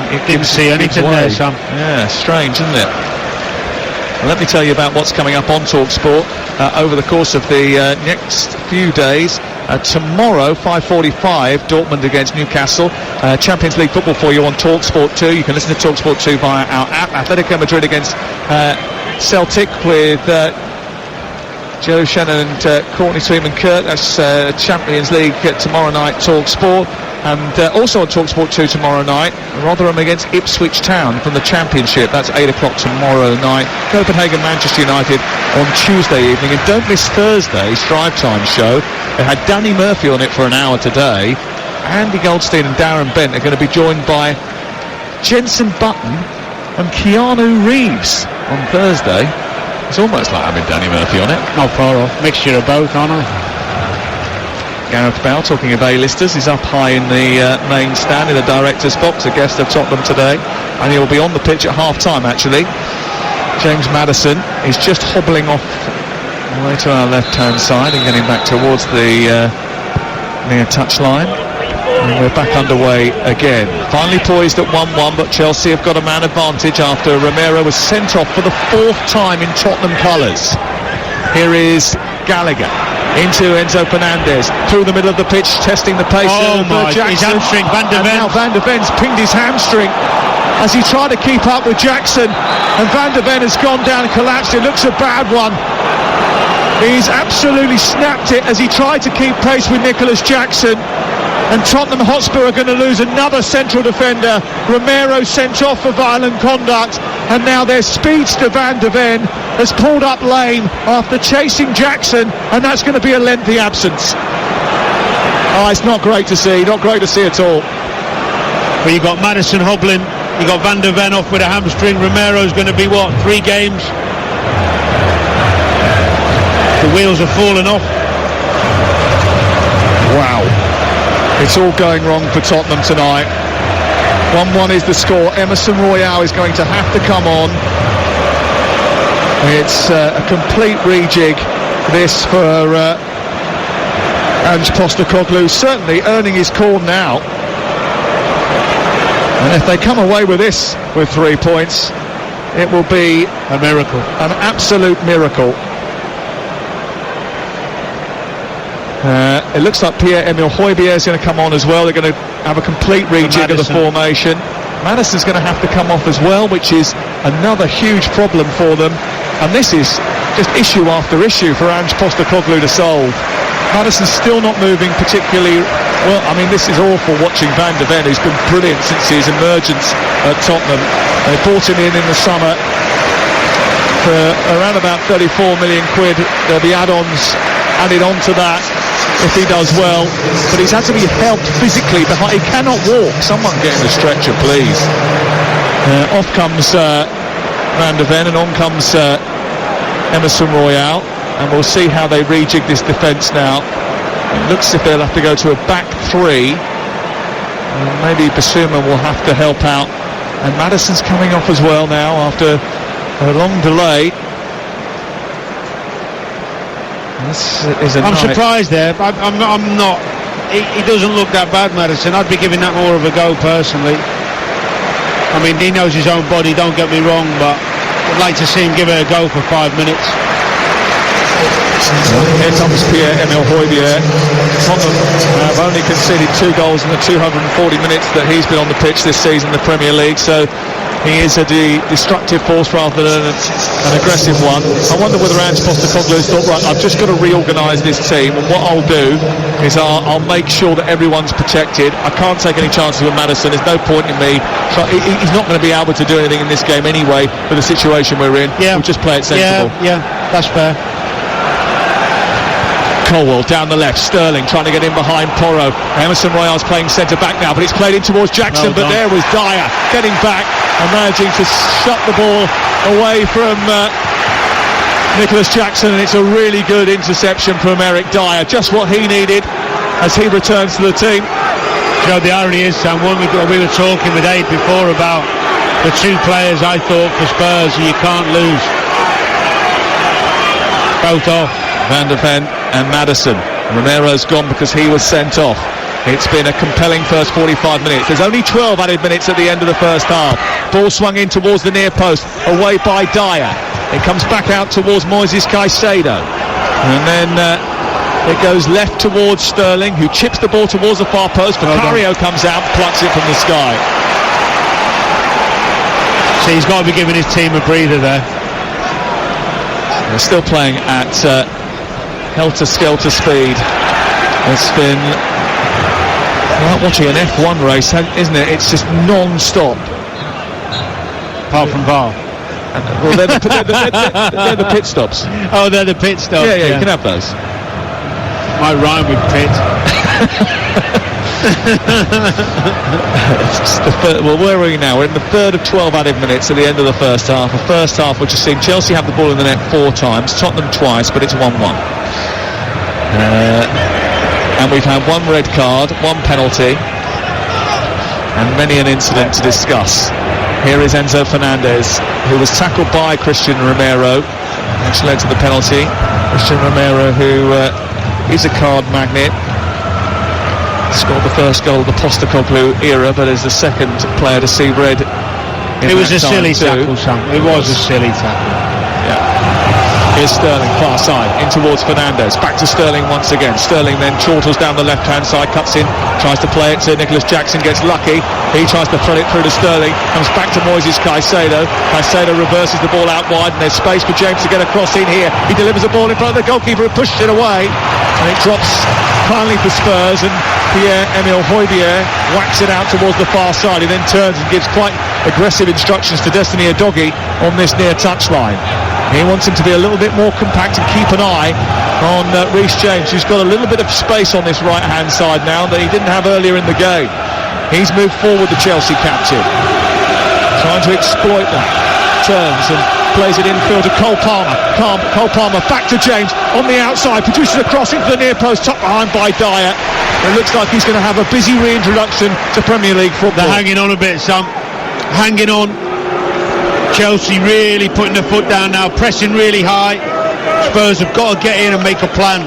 It didn't see anything there, Sam. Yeah, strange, isn't it? Well, let me tell you about what's coming up on TalkSport over the course of the next few days. Tomorrow, 5:45, Dortmund against Newcastle. Champions League football for you on TalkSport 2. You can listen to TalkSport 2 via our app. Atletico Madrid against Celtic with Joe Shannon and Courtney Sweetman-Kurt. That's Champions League tomorrow night, TalkSport. And also on TalkSport 2 tomorrow night, Rotherham against Ipswich Town from the Championship. That's 8 o'clock tomorrow night. Copenhagen, Manchester United on Tuesday evening. And don't miss Thursday's Drive Time show. It had Danny Murphy on it for an hour today. Andy Goldstein and Darren Bent are going to be joined by Jenson Button and Keanu Reeves on Thursday. It's almost like having Danny Murphy on it. Not far off. Mixture of both, aren't I? Gareth Bale, talking of A-listers, is up high in the main stand in the director's box, a guest of Tottenham today, and he'll be on the pitch at half-time actually. James Maddison is just hobbling off away to our left-hand side and getting back towards the near touchline. And we're back underway again. Finally poised at 1-1, but Chelsea have got a man advantage after Romero was sent off for the 4th time in Tottenham colours. Here is Gallagher into Enzo Fernandez through the middle of the pitch, testing the pace of Jackson. His hamstring, Van der Ven. Now Van der Ven's pinged his hamstring as he tried to keep up with Jackson, and Van der Ven has gone down and collapsed. It looks a bad one. He's absolutely snapped it as he tried to keep pace with Nicholas Jackson. And Tottenham Hotspur are going to lose another central defender. Romero sent off for violent conduct, and now their speedster Van der Ven has pulled up lame after chasing Jackson, and that's going to be a lengthy absence. Oh, it's not great to see, not great to see at all. Well, you've got Maddison hobbling, you've got Van der Ven off with a hamstring. Romero's going to be, 3 games? The wheels have fallen off. Wow. It's all going wrong for Tottenham tonight. 1-1 is the score. Emerson Royale is going to have to come on. It's a complete rejig, this, for Ange Postecoglou, certainly earning his corn now. And if they come away with this with 3 points, it will be a miracle, an absolute miracle. It looks like Pierre-Emile Højbjerg is going to come on as well. They're going to have a complete rejig of the formation. Maddison's going to have to come off as well, which is another huge problem for them. And this is just issue after issue for Ange Postecoglou to solve. Maddison's still not moving particularly well. I mean, this is awful watching Van der Ven, who's been brilliant since his emergence at Tottenham. They brought him in the summer for around about 34 million quid. There'll be add-ons added on to that if he does well, but he's had to be helped physically behind. He cannot walk. Someone get in the stretcher, please. Off comes Van der Ven, and on comes Emerson Royale, and we'll see how they rejig this defence now. It looks as if they'll have to go to a back 3, and maybe Basuma will have to help out, and Maddison's coming off as well now after a long delay. I'm surprised there. I'm not. He doesn't look that bad, Maddison. I'd be giving that more of a go personally. I mean, he knows his own body, don't get me wrong, but I'd like to see him give it a go for 5 minutes. Here comes Pierre-Emile Højbjerg. Tottenham have only conceded 2 goals in the 240 minutes that he's been on the pitch this season in the Premier League, so He is a destructive force rather than an aggressive one. I wonder whether Ange Postecoglou has thought, right, I've just got to reorganise this team, and what I'll do is I'll make sure that everyone's protected. I can't take any chances with Maddison. There's no point in me. He's not going to be able to do anything in this game anyway for the situation we're in. Yeah. We'll just play it sensible. Yeah, that's fair. Colwell down the left, Sterling trying to get in behind Porro. Emerson Royale's playing centre back now, but it's played in towards Jackson, but there was Dyer getting back and managing to shut the ball away from Nicholas Jackson, and it's a really good interception from Eric Dyer, just what he needed as he returns to the team. You know, the irony is, Sam, we were talking with Aid before about the two players I thought for Spurs you can't lose. Both off. Van der Ven and Maddison. Romero's gone because he was sent off. It's been a compelling first 45 minutes. There's only 12 added minutes at the end of the first half. Ball swung in towards the near post, away by Dyer. It comes back out towards Moises Caicedo. And then it goes left towards Sterling, who chips the ball towards the far post. Vicario comes out, plucks it from the sky. So he's got to be giving his team a breather there. They're still playing at helter-skelter speed. It's been like watching an F1 race, isn't it? It's just non-stop. Apart from VAR. Well, they're the pit stops. Oh, they're the pit stops. Yeah, you can have those. Might rhyme with pit. Well, where are we now? We're in the third of 12 added minutes at the end of the first half. The first half, which has seen Chelsea have the ball in the net 4 times, Tottenham twice, but it's 1-1. And we've had 1 red card, 1 penalty, and many an incident to discuss. Here is Enzo Fernandez, who was tackled by Christian Romero, which led to the penalty. Christian Romero, who is a card magnet, scored the first goal of the Postecoglou era, but is the second player to see red. It was a silly tackle, Sam. It was a silly tackle. Yeah. Here's Sterling, far side, in towards Fernandez. Back to Sterling once again. Sterling then chortles down the left-hand side, cuts in, tries to play it to Nicholas Jackson, gets lucky. He tries to thread it through to Sterling, comes back to Moises Caicedo. Caicedo reverses the ball out wide, and there's space for James to get across in here. He delivers the ball in front of the goalkeeper, who pushes it away, and it drops finally for Spurs, and Pierre-Emile Højbjerg whacks it out towards the far side. He then turns and gives quite aggressive instructions to Destiny Udogie on this near touchline. He wants him to be a little bit more compact and keep an eye on Reece James, who's got a little bit of space on this right-hand side now that he didn't have earlier in the game. He's moved forward, the Chelsea captain, trying to exploit that. Turns and plays it infield to Cole Palmer. Cole Palmer back to James on the outside, produces a cross into the near post, tucked behind by Dyer. It looks like he's going to have a busy reintroduction to Premier League football. They're hanging on a bit, Sam. Hanging on. Chelsea really putting their foot down now, pressing really high. Spurs have got to get in and make a plan,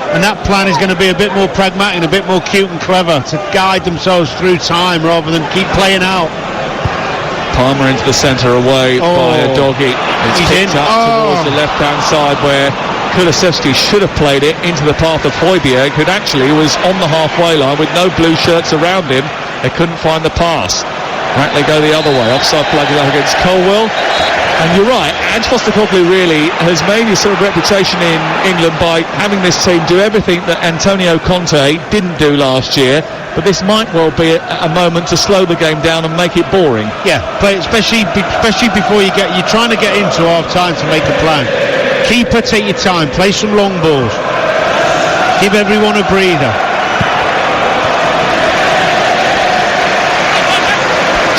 and that plan is going to be a bit more pragmatic and a bit more cute and clever to guide themselves through time rather than keep playing out. Palmer into the centre, away by Udogie. It's picked up towards the left-hand side where Kulusevski should have played it into the path of Højbjerg, who actually was on the halfway line with no blue shirts around him. They couldn't find the pass. Back they go the other way. Offside flag up against Colwell. And you're right, Ange Postecoglou really has made his sort of reputation in England by having this team do everything that Antonio Conte didn't do last year. But this might well be a moment to slow the game down and make it boring. Yeah, but especially before you're trying to get into half time to make a plan. Keeper, take your time, play some long balls, give everyone a breather.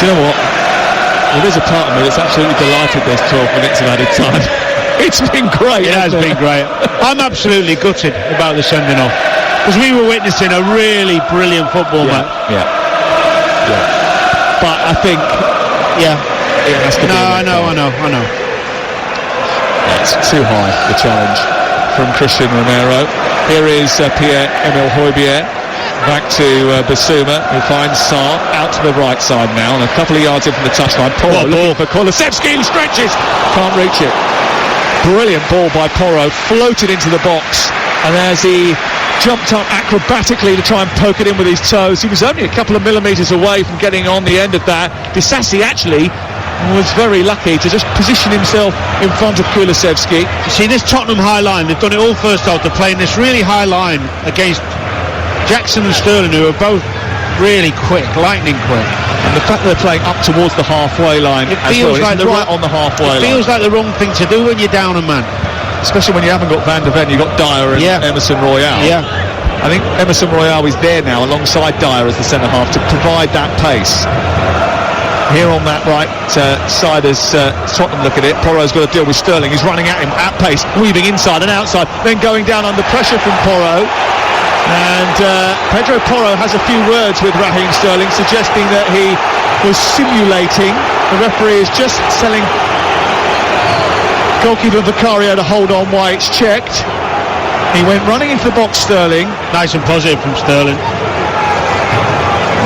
Do you know what? Well, there's a part of me that's absolutely delighted there's 12 minutes of added time. It's been great. It has been great. I'm absolutely gutted about the sending off, because we were witnessing a really brilliant football match. Yeah. But I think, it has to be. I know. Yeah, it's too high, the challenge from Christian Romero. Here is Pierre-Emile Højbjerg. Back to Basuma, who finds Sarr out to the right side now, and a couple of yards in from the touchline. Porro looking for Kulusevski, who stretches, can't reach it. Brilliant ball by Porro, floated into the box, and as he jumped up acrobatically to try and poke it in with his toes, he was only a couple of millimetres away from getting on the end of that. Disasi actually was very lucky to just position himself in front of Kulusevski. See, this Tottenham high line, they've done it all first half. They're playing this really high line against Jackson and Sterling, who are both really quick, lightning quick. And the fact that they're playing up towards the halfway line, it feels like right on the halfway line. It feels like the wrong thing to do when you're down a man. Especially when you haven't got Van de Ven, you've got Dyer and Emerson Royale. Yeah. I think Emerson Royale is there now alongside Dyer as the centre-half to provide that pace. Here on that right side as Tottenham look at it, Porro's got to deal with Sterling. He's running at him at pace, weaving inside and outside, then going down under pressure from Porro. And Pedro Porro has a few words with Raheem Sterling, suggesting that he was simulating. The referee is just telling goalkeeper Vicario to hold on while it's checked. He went running into the box, Sterling. Nice and positive from Sterling.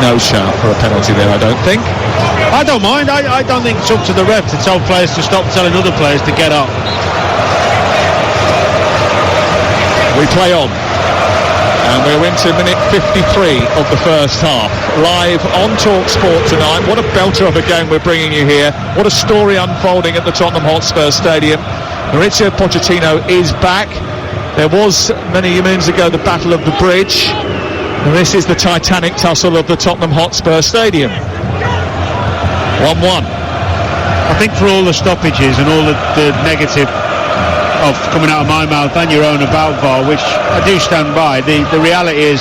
No shout for a penalty there, I don't think. I don't mind. I don't think it's up to the ref to tell players to stop telling other players to get up. We play on. And we're into minute 53 of the first half. Live on TalkSport tonight. What a belter of a game we're bringing you here. What a story unfolding at the Tottenham Hotspur Stadium. Mauricio Pochettino is back. There was, many moons ago, the Battle of the Bridge. And this is the titanic tussle of the Tottenham Hotspur Stadium. 1-1. I think for all the stoppages and all the negative of coming out of my mouth and your own about VAR, which I do stand by, the reality is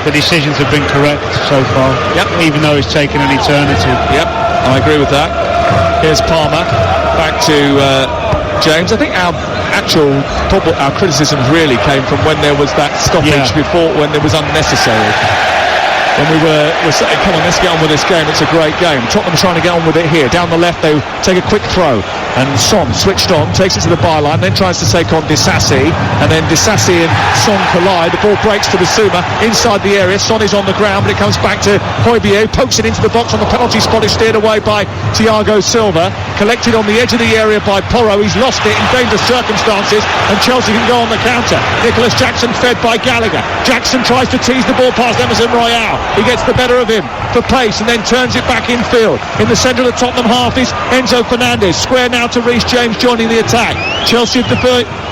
the decisions have been correct so far. Yep. Even though it's taken an eternity. Yep, I agree with that. Here's Palmer, back to James. I think our criticisms really came from when there was that stoppage before, when it was unnecessary. When we were saying, come on, let's get on with this game, it's a great game. Tottenham trying to get on with it here. Down the left, they take a quick throw. And Son, switched on, takes it to the byline, then tries to take on Disasi. And then Disasi and Son collide. The ball breaks to Bissouma inside the area. Son is on the ground, but it comes back to Højbjerg, pokes it into the box on the penalty spot. It's steered away by Thiago Silva. Collected on the edge of the area by Porro. He's lost it in dangerous circumstances. And Chelsea can go on the counter. Nicholas Jackson fed by Gallagher. Jackson tries to tease the ball past Emerson Royale. He gets the better of him for pace and then turns it back infield. In the centre of the Tottenham half is Enzo Fernandez. Square now to Reece James joining the attack. Chelsea have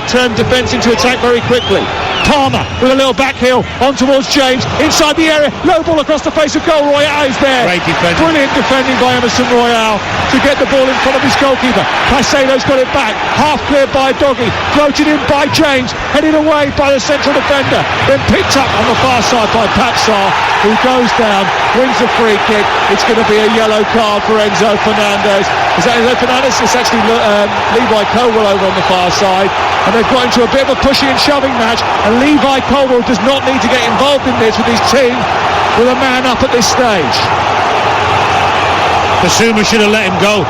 turned defence into attack very quickly. Palmer with a little back heel on towards James. Inside the area. Low ball across the face of goal. Royale is there. Great defending. Brilliant defending by Emerson Royale to get the ball in front of his goalkeeper. Caicedo's got it back. Half cleared by Doggy. Floated in by James. Headed away by the central defender. Then picked up on the far side by Patsar, who goes down, wins a free kick. It's going to be a yellow card for Enzo Fernandez. Is that Enzo Fernandez? It's actually Levi Colwill over on the far side. And they've got into a bit of a pushing and shoving match. And Levi Colwill does not need to get involved in this with his team with a man up at this stage. Bissouma should have let him go.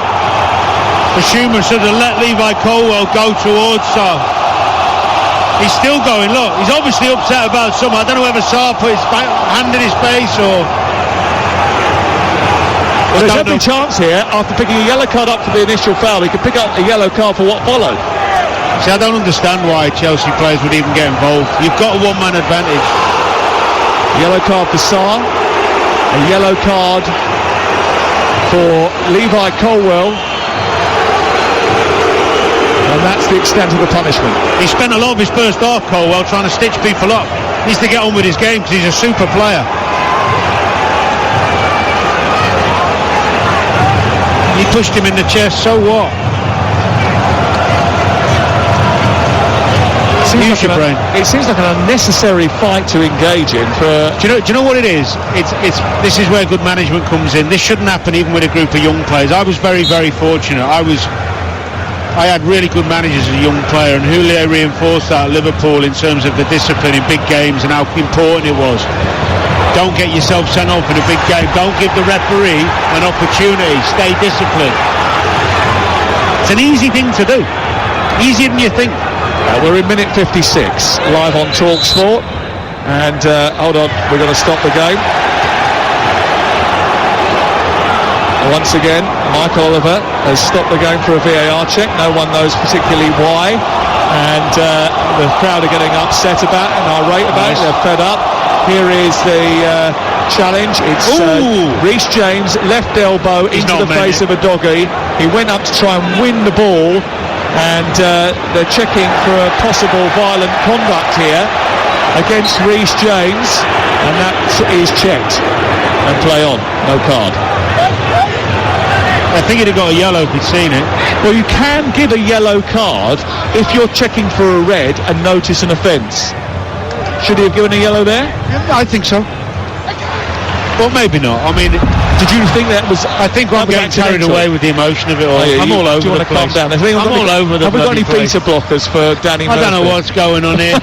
Bissouma should have let Levi Colwill go towards Sarr. He's still going, look, he's obviously upset about something. I don't know whether Sarr put his hand in his face or... Well, there's every chance here, after picking a yellow card up for the initial foul, he could pick up a yellow card for what followed. See, I don't understand why Chelsea players would even get involved. You've got a one-man advantage. Yellow card for Sarr, a yellow card for Levi Colwill. And that's the extent of the punishment. He spent a lot of his first half, Colwill, trying to stitch people up. He needs to get on with his game because he's a super player. He pushed him in the chest, so what? It seems like an unnecessary fight to engage in. Do you know what it is? This is where good management comes in. This shouldn't happen even with a group of young players. I was very, very fortunate. I had really good managers as a young player, and Julio reinforced that at Liverpool in terms of the discipline in big games and how important it was. Don't get yourself sent off in a big game. Don't give the referee an opportunity. Stay disciplined. It's an easy thing to do. Easier than you think. We're in minute 56, live on TalkSport. And hold on, we're going to stop the game. Once again, Mike Oliver has stopped the game for a VAR check. No one knows particularly why. And the crowd are getting upset about it and irate about it. They're fed up. Here is the challenge. It's Reece James, left elbow into the face of Udogie. He went up to try and win the ball, and they're checking for a possible violent conduct here against Reece James, and that is checked and play on. No card. I think he'd have got a yellow if he'd seen it. Well, you can give a yellow card if you're checking for a red and notice an offence. Should he have given a yellow there? Yeah, I think so. Well, maybe not. I mean, did you think that was? I think I'm getting carried away with the emotion of it all. I'm all over the place. Calm down? I'm all over the place. Have we got any beta blockers for Danny Murphy? I don't know what's going on here.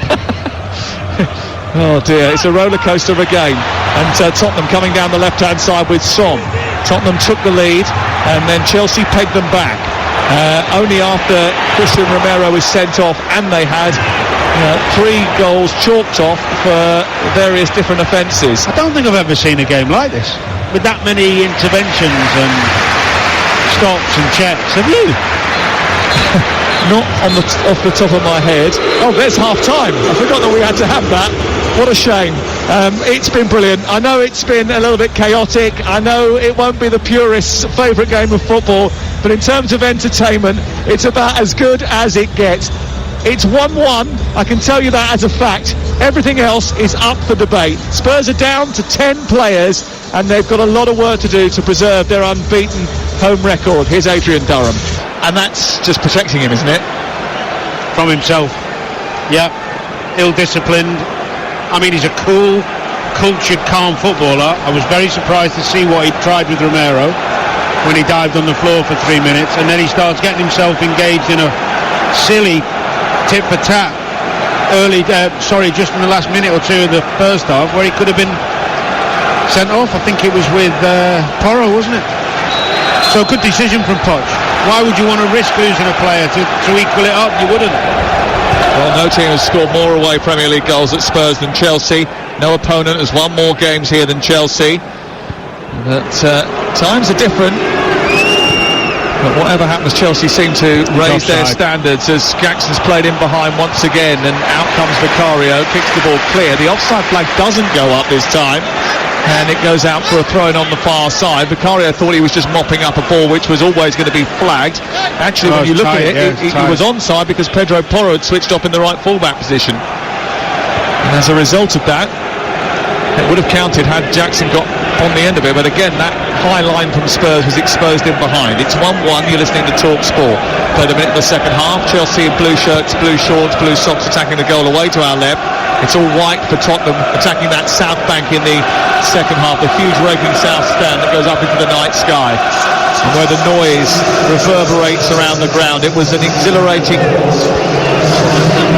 Oh dear, it's a roller coaster of a game. And Tottenham coming down the left-hand side with Son. Tottenham took the lead, and then Chelsea pegged them back. Only after Christian Romero was sent off, and they had 3 goals chalked off for various different offences. I don't think I've ever seen a game like this, with that many interventions and stops and checks. Have you? Not off the top of my head. Oh, there's half-time. I forgot that we had to have that. What a shame. It's been brilliant. I know it's been a little bit chaotic. I know it won't be the purist's favourite game of football, but in terms of entertainment, it's about as good as it gets. It's 1-1, I can tell you that as a fact. Everything else is up for debate. Spurs are down to 10 players, and they've got a lot of work to do to preserve their unbeaten home record. Here's Adrian Durham. And that's just protecting him, isn't it? From himself. Yeah. Ill-disciplined. I mean, he's a cool, cultured, calm footballer. I was very surprised to see what he tried with Romero when he dived on the floor for 3 minutes, and then he starts getting himself engaged in a silly tit for tat just in the last minute or two of the first half, where he could have been sent off. I think it was with Porro, wasn't it? So good decision from Poch. Why would you want to risk losing a player to equal it up? You wouldn't. Well, no team has scored more away Premier League goals at Spurs than Chelsea. No opponent has won more games here than Chelsea. But times are different. But whatever happens, Chelsea seem to raise their standards as Jackson's played in behind once again, and out comes Vicario, kicks the ball clear. The offside flag doesn't go up this time, and it goes out for a throw-in on the far side. Vicario thought he was just mopping up a ball which was always going to be flagged. Actually, when you look at it, he was onside because Pedro Porro had switched off in the right full-back position. And as a result of that, it would have counted had Jackson got on the end of it, but again that high line from Spurs was exposed in behind. It's 1-1, you're listening to Talk Sport. Played a minute in the second half. Chelsea in blue shirts, blue shorts, blue socks, attacking the goal away to our left. It's all white for Tottenham, attacking that south bank in the second half, the huge raking south stand that goes up into the night sky, and where the noise reverberates around the ground. It was an exhilarating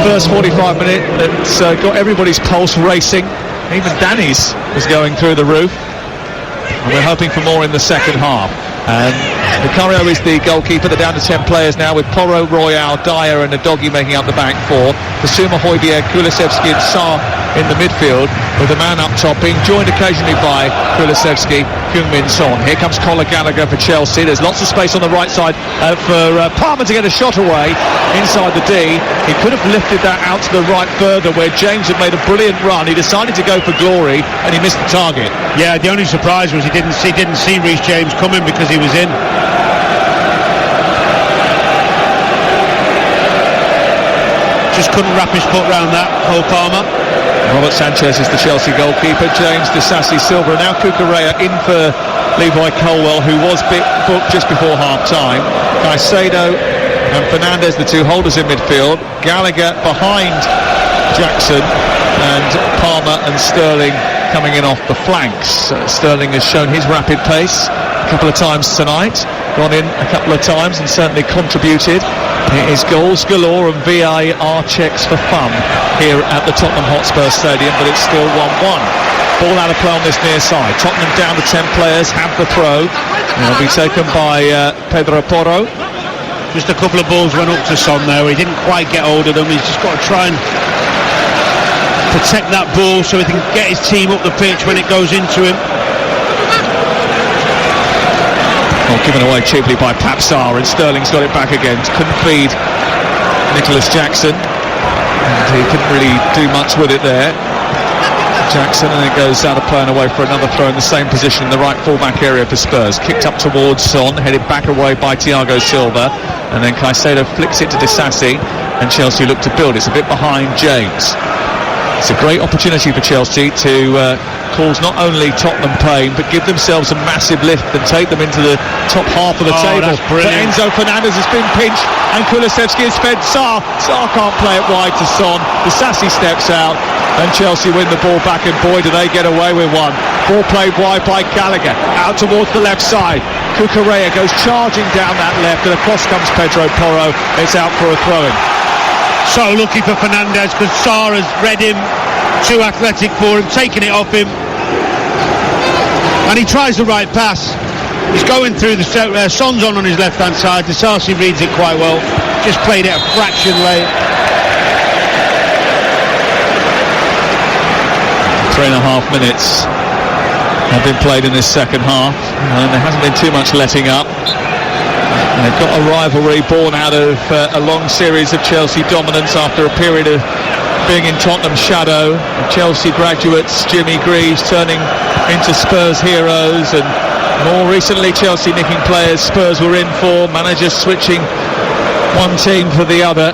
first 45 minutes that's got everybody's pulse racing. Even Danny's was going through the roof, and we're hoping for more in the second half. Vicario is the goalkeeper. They're down to 10 players now, with Porro, Royale, Dyer and Udogie making up the back four. Basuma, Højbjerg, Kulusevski and Sarr in the midfield, with the man up top being joined occasionally by Kulusevski, Heung-min Son. Here comes Conor Gallagher for Chelsea. There's lots of space on the right side for Palmer to get a shot away inside the D. He could have lifted that out to the right further, where James had made a brilliant run. He decided to go for glory, and he missed the target. Yeah, the only surprise was he didn't see Reece James coming because he was in. Just couldn't wrap his foot round that, Cole Palmer. Robert Sanchez is the Chelsea goalkeeper. James, Disasi, Silva, and now Cucurella in for Levi Colwell, who was booked just before half-time. Caicedo and Fernandes, the two holders in midfield. Gallagher behind Jackson, and Palmer and Sterling coming in off the flanks. Sterling has shown his rapid pace a couple of times tonight, gone in a couple of times and certainly contributed. It is goals galore and VAR checks for fun here at the Tottenham Hotspur Stadium, but it's still 1-1. Ball out of play on this near side. Tottenham down to 10 players, have the throw. It'll be taken by Pedro Porro. Just a couple of balls went up to Son there. He didn't quite get hold of them. He's just got to try and protect that ball so he can get his team up the pitch when it goes into him. Given away cheaply by Papsar, and Sterling's got it back again. Couldn't feed Nicholas Jackson, and he couldn't really do much with it there. Jackson, and it goes out of play and away for another throw in the same position in the right full-back area for Spurs. Kicked up towards Son, headed back away by Thiago Silva, and then Caicedo flicks it to Disasi, and Chelsea look to build. It's a bit behind James. It's a great opportunity for Chelsea to cause not only Tottenham pain, but give themselves a massive lift and take them into the top half of the table. But Enzo Fernandez has been pinched, and Kulusevski has fed Sarr. Sarr can't play it wide to Son. Disasi steps out, and Chelsea win the ball back, and boy, do they get away with one. Ball played wide by Gallagher, out towards the left side. Cucurella goes charging down that left, and across comes Pedro Porro. It's out for a throw-in. So lucky for Fernandez, because Sarr has read him, too athletic for him, taking it off him, and he tries the right pass. He's going through the Son's on his left hand side. Disasi reads it quite well, just played it a fraction late. 3.5 minutes have been played in this second half, and there hasn't been too much letting up. And they've got a rivalry born out of a long series of Chelsea dominance after a period of being in Tottenham's shadow. Chelsea graduates, Jimmy Greaves turning into Spurs heroes, and more recently Chelsea nicking players Spurs were in for, managers switching one team for the other.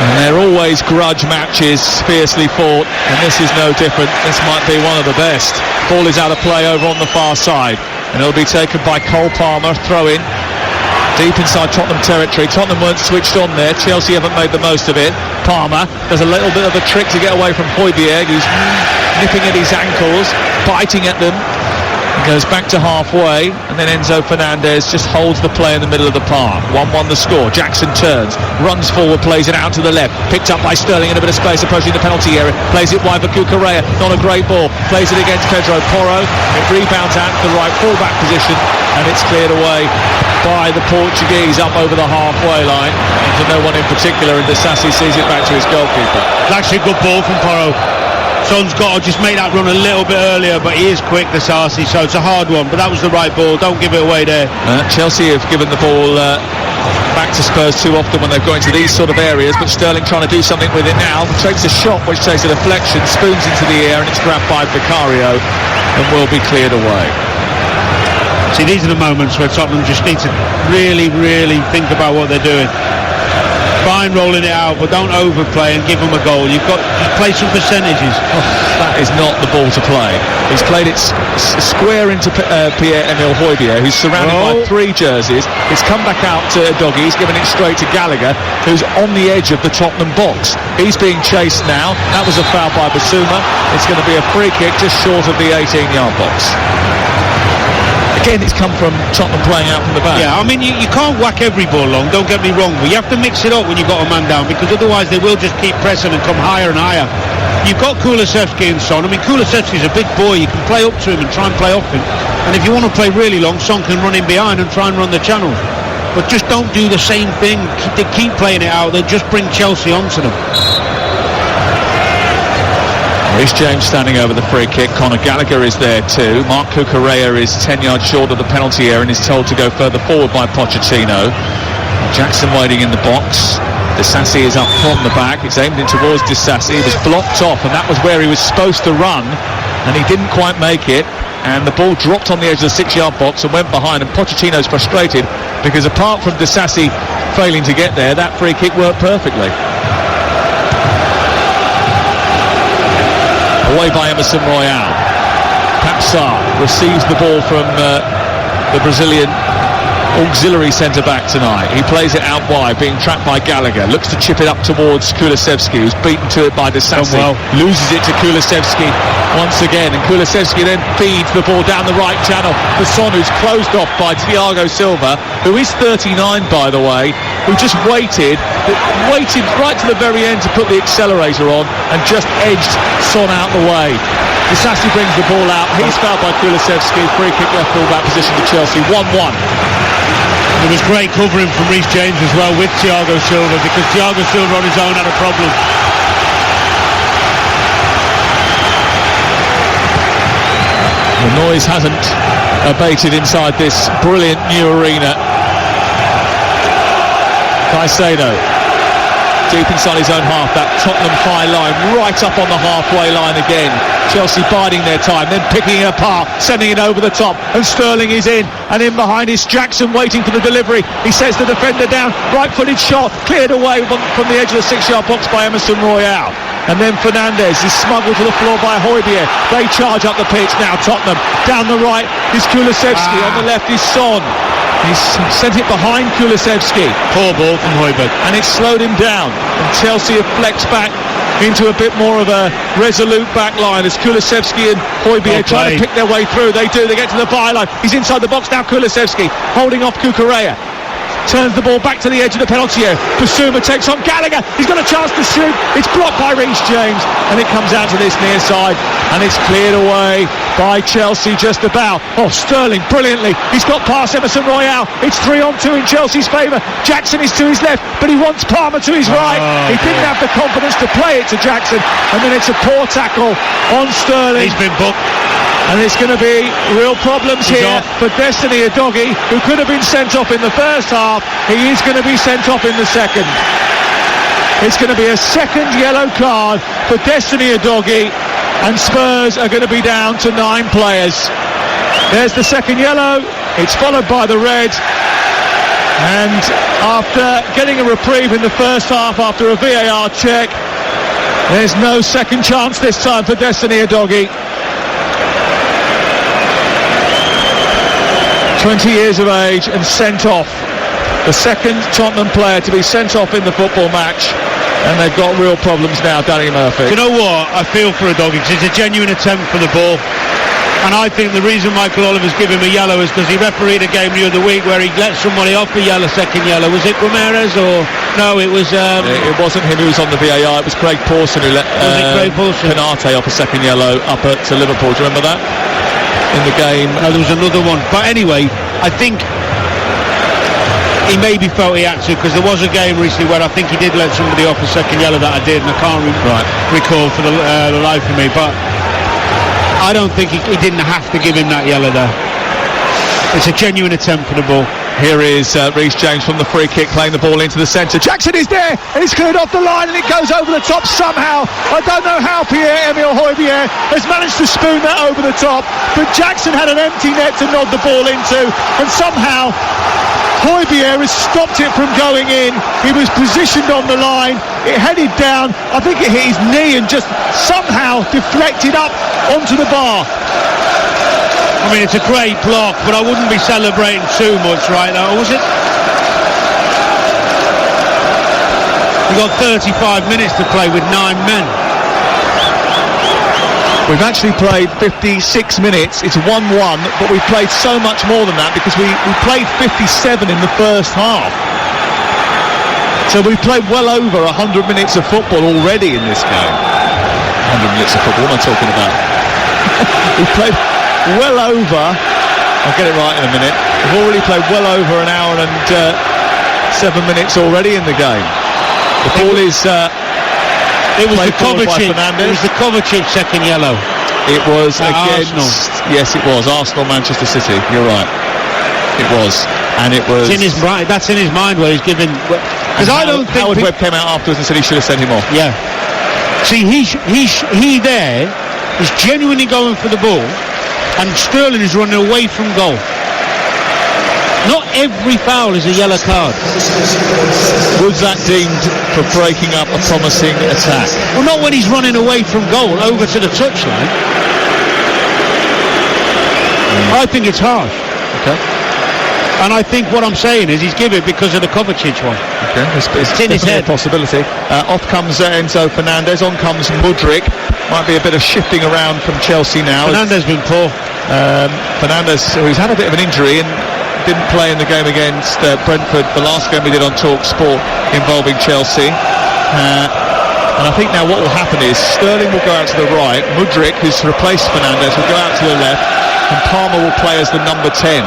And they're always grudge matches, fiercely fought, and this is no different. This might be one of the best. Ball is out of play over on the far side, and it'll be taken by Cole Palmer, throw in deep inside Tottenham territory. Tottenham weren't switched on there, Chelsea haven't made the most of it. Palmer does a little bit of a trick to get away from Højbjerg, who's nipping at his ankles, biting at them. Goes back to halfway, and then Enzo Fernandez just holds the play in the middle of the park. 1-1 the score. Jackson turns, runs forward, plays it out to the left, picked up by Sterling in a bit of space approaching the penalty area, plays it wide for Cucurella, not a great ball, plays it against Pedro Porro, it rebounds out to the right full-back position, and it's cleared away by the Portuguese up over the halfway line, to no one in particular, and Disasi sees it back to his goalkeeper. It's actually a good ball from Porro. Son's got to just make that run a little bit earlier, but he is quick, Disasi, so it's a hard one, but that was the right ball. Don't give it away there. Chelsea have given the ball back to Spurs too often when they've gone into these sort of areas, but Sterling trying to do something with it now, takes a shot which takes a deflection, spoons into the air, and it's grabbed by Vicario and will be cleared away. See, these are the moments where Tottenham just need to really, really think about what they're doing. Fine rolling it out, but don't overplay and give them a goal. You've got to play some percentages. That is not the ball to play. He's played it square into Pierre-Emile Højbjerg, who's surrounded by 3 jerseys. It's come back out to Doggy. He's given it straight to Gallagher, who's on the edge of the Tottenham box. He's being chased now. That was a foul by Basuma. It's going to be a free kick just short of the 18-yard box. Again, it's come from Tottenham playing out from the back. Yeah, I mean, you can't whack every ball long, don't get me wrong, but you have to mix it up when you've got a man down, because otherwise they will just keep pressing and come higher and higher. You've got Kulusevski and Son. I mean, Kulusevski's a big boy. You can play up to him and try and play off him. And if you want to play really long, Son can run in behind and try and run the channels. But just don't do the same thing. They keep playing it out. They just bring Chelsea onto them. Reece James standing over the free kick. Conor Gallagher is there too. Marc Cucurella is 10 yards short of the penalty area and is told to go further forward by Pochettino. Jackson waiting in the box. Disasi is up from the back. It's aimed in towards Disasi. He was blocked off, and that was where he was supposed to run, and he didn't quite make it, and the ball dropped on the edge of the 6-yard box and went behind, and Pochettino's frustrated because apart from Disasi failing to get there, that free kick worked perfectly. Away by Emerson Royale. Papsar receives the ball from the Brazilian auxiliary centre-back tonight. He plays it out wide, being trapped by Gallagher. Looks to chip it up towards Kulusevski, who's beaten to it by Disasi. Loses it to Kulusevski once again, and Kulusevski then feeds the ball down the right channel for Son, who's closed off by Thiago Silva, who is 39, by the way, who just waited right to the very end to put the accelerator on and just edged Son out the way. Disasi brings the ball out. He's fouled by Kulusevski. Free kick left full-back position to Chelsea. 1-1. There was great covering from Reece James as well with Thiago Silva, because Thiago Silva on his own had a problem. The noise hasn't abated inside this brilliant new arena. Caicedo deep inside his own half, that Tottenham high line, right up on the halfway line again. Chelsea biding their time, then picking it apart, sending it over the top, and Sterling is in, and in behind is Jackson waiting for the delivery. He sets the defender down, right-footed shot, cleared away from the edge of the 6-yard box by Emerson Royale. And then Fernandes is smuggled to the floor by Højbjerg. They charge up the pitch now, Tottenham. Down the right is Kulusevski, on the left is Son. He's sent it behind Kulusevski. Poor ball from Højbjerg. And it's slowed him down. And Chelsea have flexed back into a bit more of a resolute back line as Kulusevski and Højbjerg try to pick their way through. They do. They get to the byline. He's inside the box now, Kulusevski, holding off Cucurella. Turns the ball back to the edge of the penalty area. Basuma takes on Gallagher. He's got a chance to shoot. It's blocked by Reece James, and it comes out to this near side, and it's cleared away by Chelsea just about. Oh, Sterling brilliantly. He's got past Emerson Royale. It's 3-on-2 in Chelsea's favour. Jackson is to his left, but he wants Palmer to his right. He didn't have the confidence to play it to Jackson, and then it's a poor tackle on Sterling. He's been booked. And it's going to be real problems here for Destiny Udogie, who could have been sent off in the first half. He is going to be sent off in the second. It's going to be a second yellow card for Destiny Udogie, and Spurs are going to be down to 9 players. There's the second yellow. It's followed by the red. And after getting a reprieve in the first half after a VAR check, there's no second chance this time for Destiny Udogie. 20 years of age and sent off. The second Tottenham player to be sent off in the football match, and they've got real problems now, Danny Murphy. You know what? I feel for Udogie because it's a genuine attempt for the ball. And I think the reason Michael Oliver's given him a yellow is because he refereed a game the other week where he let somebody off a yellow, second yellow. Was it Ramirez or... No, it was... It wasn't him who was on the VAR. It was Craig Pawson who let Canate off a second yellow up at Liverpool. Do you remember that? In the game. No, there was another one. But anyway, I think he maybe felt he had to, because there was a game recently where I think he did let somebody off a second yellow that I did, and I can't recall for the life of me. But I don't think he didn't have to give him that yellow there. It's a genuine attempt for the ball. Here is Reece James from the free kick, playing the ball into the centre. Jackson is there, and it's cleared off the line, and it goes over the top somehow. I don't know how Pierre-Emile Højbjerg has managed to spoon that over the top, but Jackson had an empty net to nod the ball into, and somehow Højbjerg has stopped it from going in. He was positioned on the line, it headed down, I think it hit his knee and just somehow deflected up onto the bar. I mean, it's a great block, but I wouldn't be celebrating too much right now, was it? We've got 35 minutes to play with 9 men. We've actually played 56 minutes. It's 1-1, but we've played so much more than that because we played 57 in the first half. So we've played well over 100 minutes of football already in this game. 100 minutes of football, what am I talking about? We've played well over, I'll get it right in a minute, we've already played well over an hour and 7 minutes already in the game. The ball is it was the Kovacic second yellow. It was against Arsenal. Yes, it was Arsenal, Manchester City, you're right, it was. And it was, it's in his mind, that's in his mind where he's given, because I don't think Howard Webb came out afterwards and said he should have sent him off. Yeah, see, he there is genuinely going for the ball, and Sterling is running away from goal. Not every foul is a yellow card. Was that deemed for breaking up a promising attack? Well, not when he's running away from goal over to the touchline. I think it's harsh. Okay. And I think what I'm saying is he's given it because of the Kovacic one. Okay, it's in his head. A possibility. Off comes Enzo Fernandez, on comes Mudryk. Might be a bit of shifting around from Chelsea now. Fernandez been poor. Fernandez, who's had a bit of an injury and didn't play in the game against Brentford, the last game we did on Talk Sport involving Chelsea. And I think now what will happen is Sterling will go out to the right, Mudryk, who's replaced Fernandez, will go out to the left, and Palmer will play as the number 10,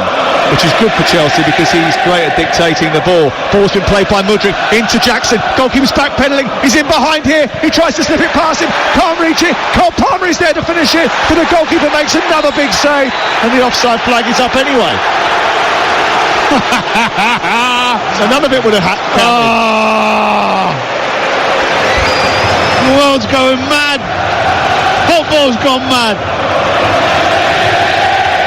which is good for Chelsea because he's great at dictating the ball. Ball's been played by Mudryk into Jackson. Goalkeeper's backpedaling. He's in behind here. He tries to slip it past him. Can't reach it. Cole Palmer is there to finish it, but the goalkeeper makes another big save, and the offside flag is up anyway. So none of it would have happened. Oh, The world's going mad. Football's gone mad.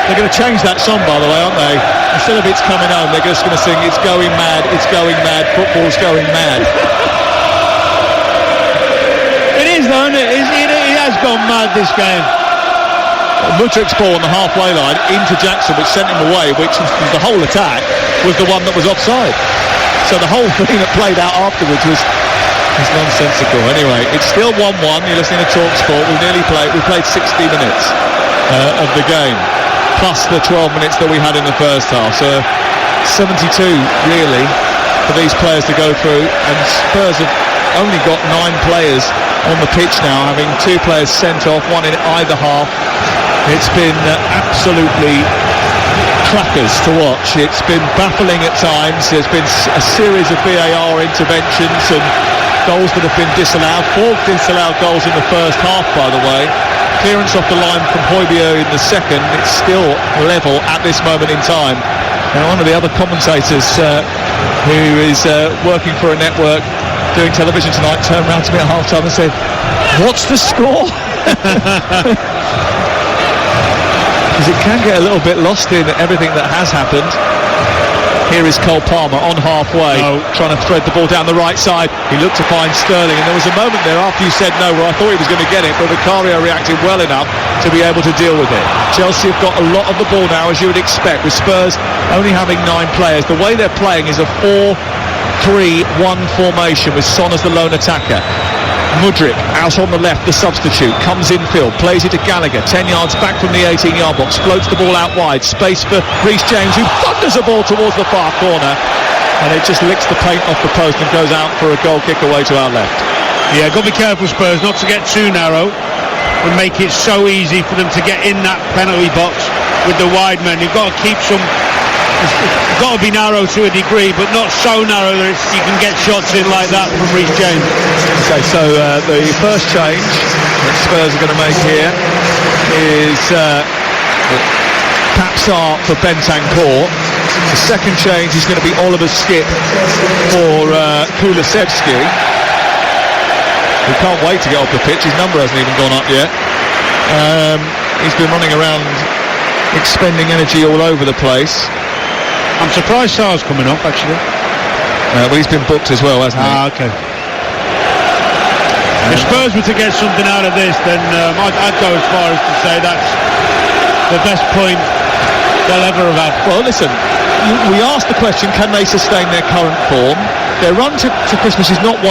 They're going to change that song, by the way, aren't they? Instead of It's Coming Home, they're just going to sing It's Going Mad, It's Going Mad, Football's Going Mad. It is, though, isn't it? It has gone mad, this game. Mudrik's ball on the halfway line into Jackson, which sent him away, which was the whole attack was the one that was offside. So the whole thing that played out afterwards was nonsensical. Anyway, it's still 1-1. You're listening to TalkSport. We played 60 minutes of the game, plus the 12 minutes that we had in the first half. So 72 really for these players to go through, and Spurs have only got 9 players on the pitch now, having 2 players sent off, one in either half. It's been absolutely crackers to watch. It's been baffling at times. There's been a series of VAR interventions and goals that have been disallowed. 4 disallowed goals in the first half, by the way. Clearance off the line from Højbjerg in the second. It's still level at this moment in time. And one of the other commentators who is working for a network doing television tonight turned around to me at half-time and said, "What's the score?" Because it can get a little bit lost in everything that has happened. Here is Cole Palmer on halfway, trying to thread the ball down the right side. He looked to find Sterling, and there was a moment there after you said no where I thought he was going to get it, but Vicario reacted well enough to be able to deal with it. Chelsea have got a lot of the ball now, as you would expect, with Spurs only having 9 players. The way they're playing is a 4-3-1 formation with Son as the lone attacker. Mudryk out on the left, the substitute, comes infield, plays it to Gallagher, 10 yards back from the 18-yard box, floats the ball out wide, space for Reece James, who thunders the ball towards the far corner, and it just licks the paint off the post and goes out for a goal kick away to our left. Yeah, got to be careful, Spurs, not to get too narrow and make it so easy for them to get in that penalty box with the wide men. You've got to keep some... It's got to be narrow to a degree, but not so narrow that you can get shots in like that from Reece James. Okay, so the first change that Spurs are going to make here is Papsar for Bentancur. The second change is going to be Oliver Skip for Kulusevski. He can't wait to get off the pitch. His number hasn't even gone up yet. He's been running around expending energy all over the place. I'm surprised Sarr's coming off, actually. Well, he's been booked as well, hasn't he? Okay. If Spurs were to get something out of this, then I'd go as far as to say that's the best point they'll ever have had. Well, listen, we asked the question, can they sustain their current form? Their run to Christmas is not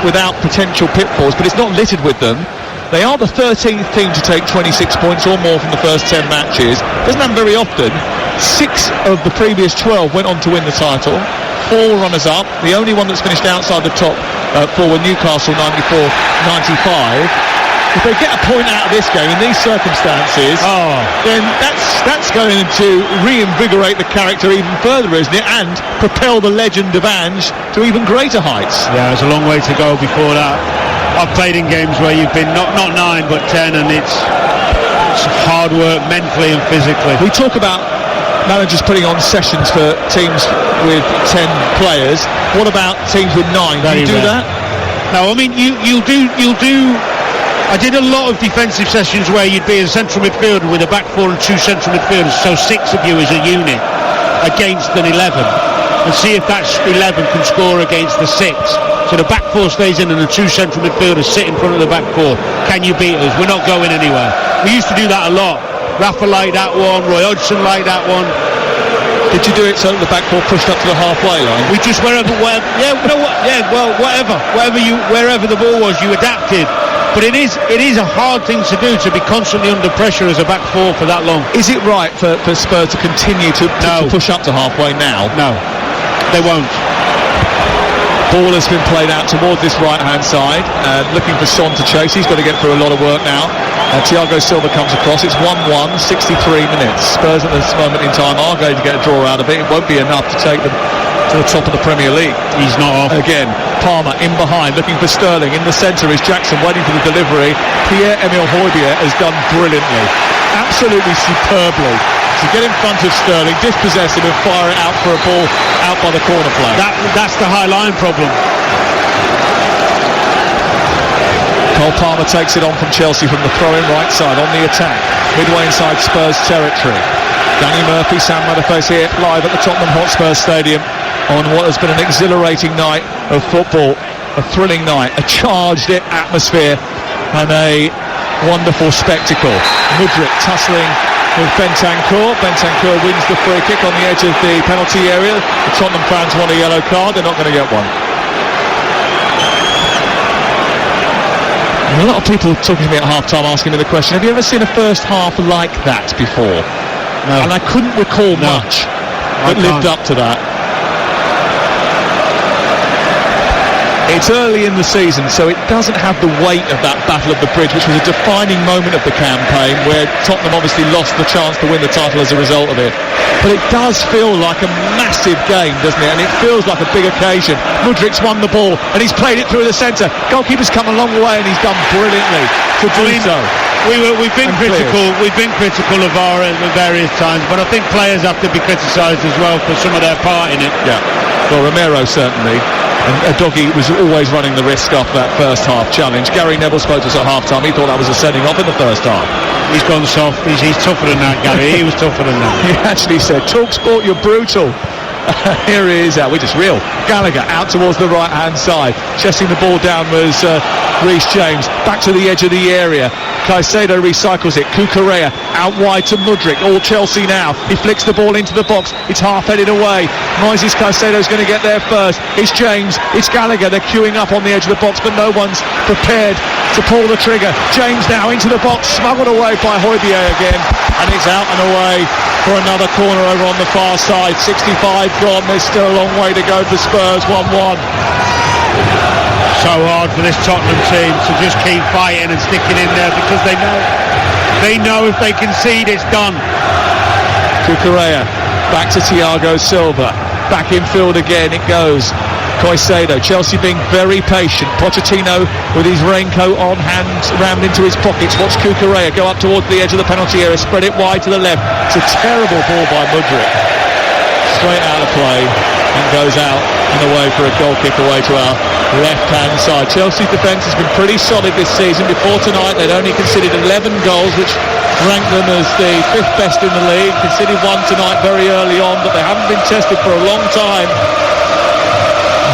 without potential pitfalls, but it's not littered with them. They are the 13th team to take 26 points or more from the first 10 matches. Doesn't happen very often. 6 of the previous 12 went on to win the title. 4 runners-up. The only one that's finished outside the top 4 were Newcastle 94-95. If they get a point out of this game in these circumstances, then that's going to reinvigorate the character even further, isn't it? And propel the legend of Ange to even greater heights. Yeah, there's a long way to go before that. I've played in games where you've been not 9 but 10, and it's hard work mentally and physically. We talk about managers putting on sessions for teams with 10 players. What about teams with 9? Do you do that? No, I mean you'll do. I did a lot of defensive sessions where you'd be a central midfielder with a back 4 and 2 central midfielders, so 6 of you as a unit against an 11, and see if that 11 can score against the 6. So the back 4 stays in and the 2 central midfielders sit in front of the back 4. Can you beat us? We're not going anywhere. We used to do that a lot. Rafa liked that one, Roy Hodgson liked that one. Did you do it so that the back 4 pushed up to the halfway line? We just wherever the ball was, you adapted. But it is a hard thing to do, to be constantly under pressure as a back 4 for that long. Is it right for Spurs to continue to push up to halfway now? No, they won't. Ball has been played out towards this right-hand side, looking for Son to chase. He's got to get through a lot of work now. Thiago Silva comes across. It's 1-1, 63 minutes. Spurs at this moment in time are going to get a draw out of it. It won't be enough to take them to the top of the Premier League. He's not off. Again, Palmer in behind, looking for Sterling. In the centre is Jackson waiting for the delivery. Pierre-Emile Højbjerg has done brilliantly, absolutely superbly, to get in front of Sterling, dispossess him and fire it out for a ball out by the corner flag. That's the high line problem. Cole Palmer takes it on from Chelsea from the throw-in right side on the attack, midway inside Spurs territory. Danny Murphy, Sam Matterface here live at the Tottenham Hotspur Stadium on what has been an exhilarating night of football, a thrilling night, a charged atmosphere and a wonderful spectacle. Mudryk tussling with Bentancur. Bentancur wins the free kick on the edge of the penalty area. The Tottenham fans want a yellow card, they're not going to get one. And a lot of people talking to me at half-time asking me the question, have you ever seen a first half like that before? No. And I couldn't recall much that lived up to that. It's early in the season, so it doesn't have the weight of that Battle of the Bridge, which was a defining moment of the campaign, where Tottenham obviously lost the chance to win the title as a result of it. But it does feel like a massive game, doesn't it? And it feels like a big occasion. Mudryk's won the ball, and he's played it through the centre. Goalkeeper's come a long way, and he's done brilliantly to do so. We've been critical of VAR at various times, but I think players have to be criticised as well for some of their part in it. Yeah, well, Romero certainly. And Doggy was always running the risk off that first half challenge. Gary Neville spoke to us at half-time. He thought that was a sending off in the first half. He's gone soft. He's tougher than that, Gary. He was tougher than that. He actually said, "Talksport, you're brutal." Here he is, we just reel. Gallagher out towards the right-hand side. Chesting the ball down was Reece James. Back to the edge of the area. Caicedo recycles it. Cucurella out wide to Mudryk. All Chelsea now. He flicks the ball into the box. It's half-headed away. Moises Caicedo's going to get there first. It's James. It's Gallagher. They're queuing up on the edge of the box, but no one's prepared to pull the trigger. James now into the box. Smuggled away by Højbjerg again. And it's out and away for another corner over on the far side. 65 gone. There's still a long way to go for Spurs. 1-1. So hard for this Tottenham team to just keep fighting and sticking in there, because they know if they concede, it's done. Cucurella back to Thiago Silva. Back in field again it goes. Caicedo, Chelsea being very patient. Pochettino with his raincoat on, hands rammed into his pockets. Watch Cucurella go up towards the edge of the penalty area, spread it wide to the left. It's a terrible ball by Mudryk. Straight out of play and goes out and away for a goal kick away to our left-hand side. Chelsea's defence has been pretty solid this season. Before tonight they'd only conceded 11 goals, which ranked them as the 5th best in the league. Conceded one tonight very early on, but they haven't been tested for a long time.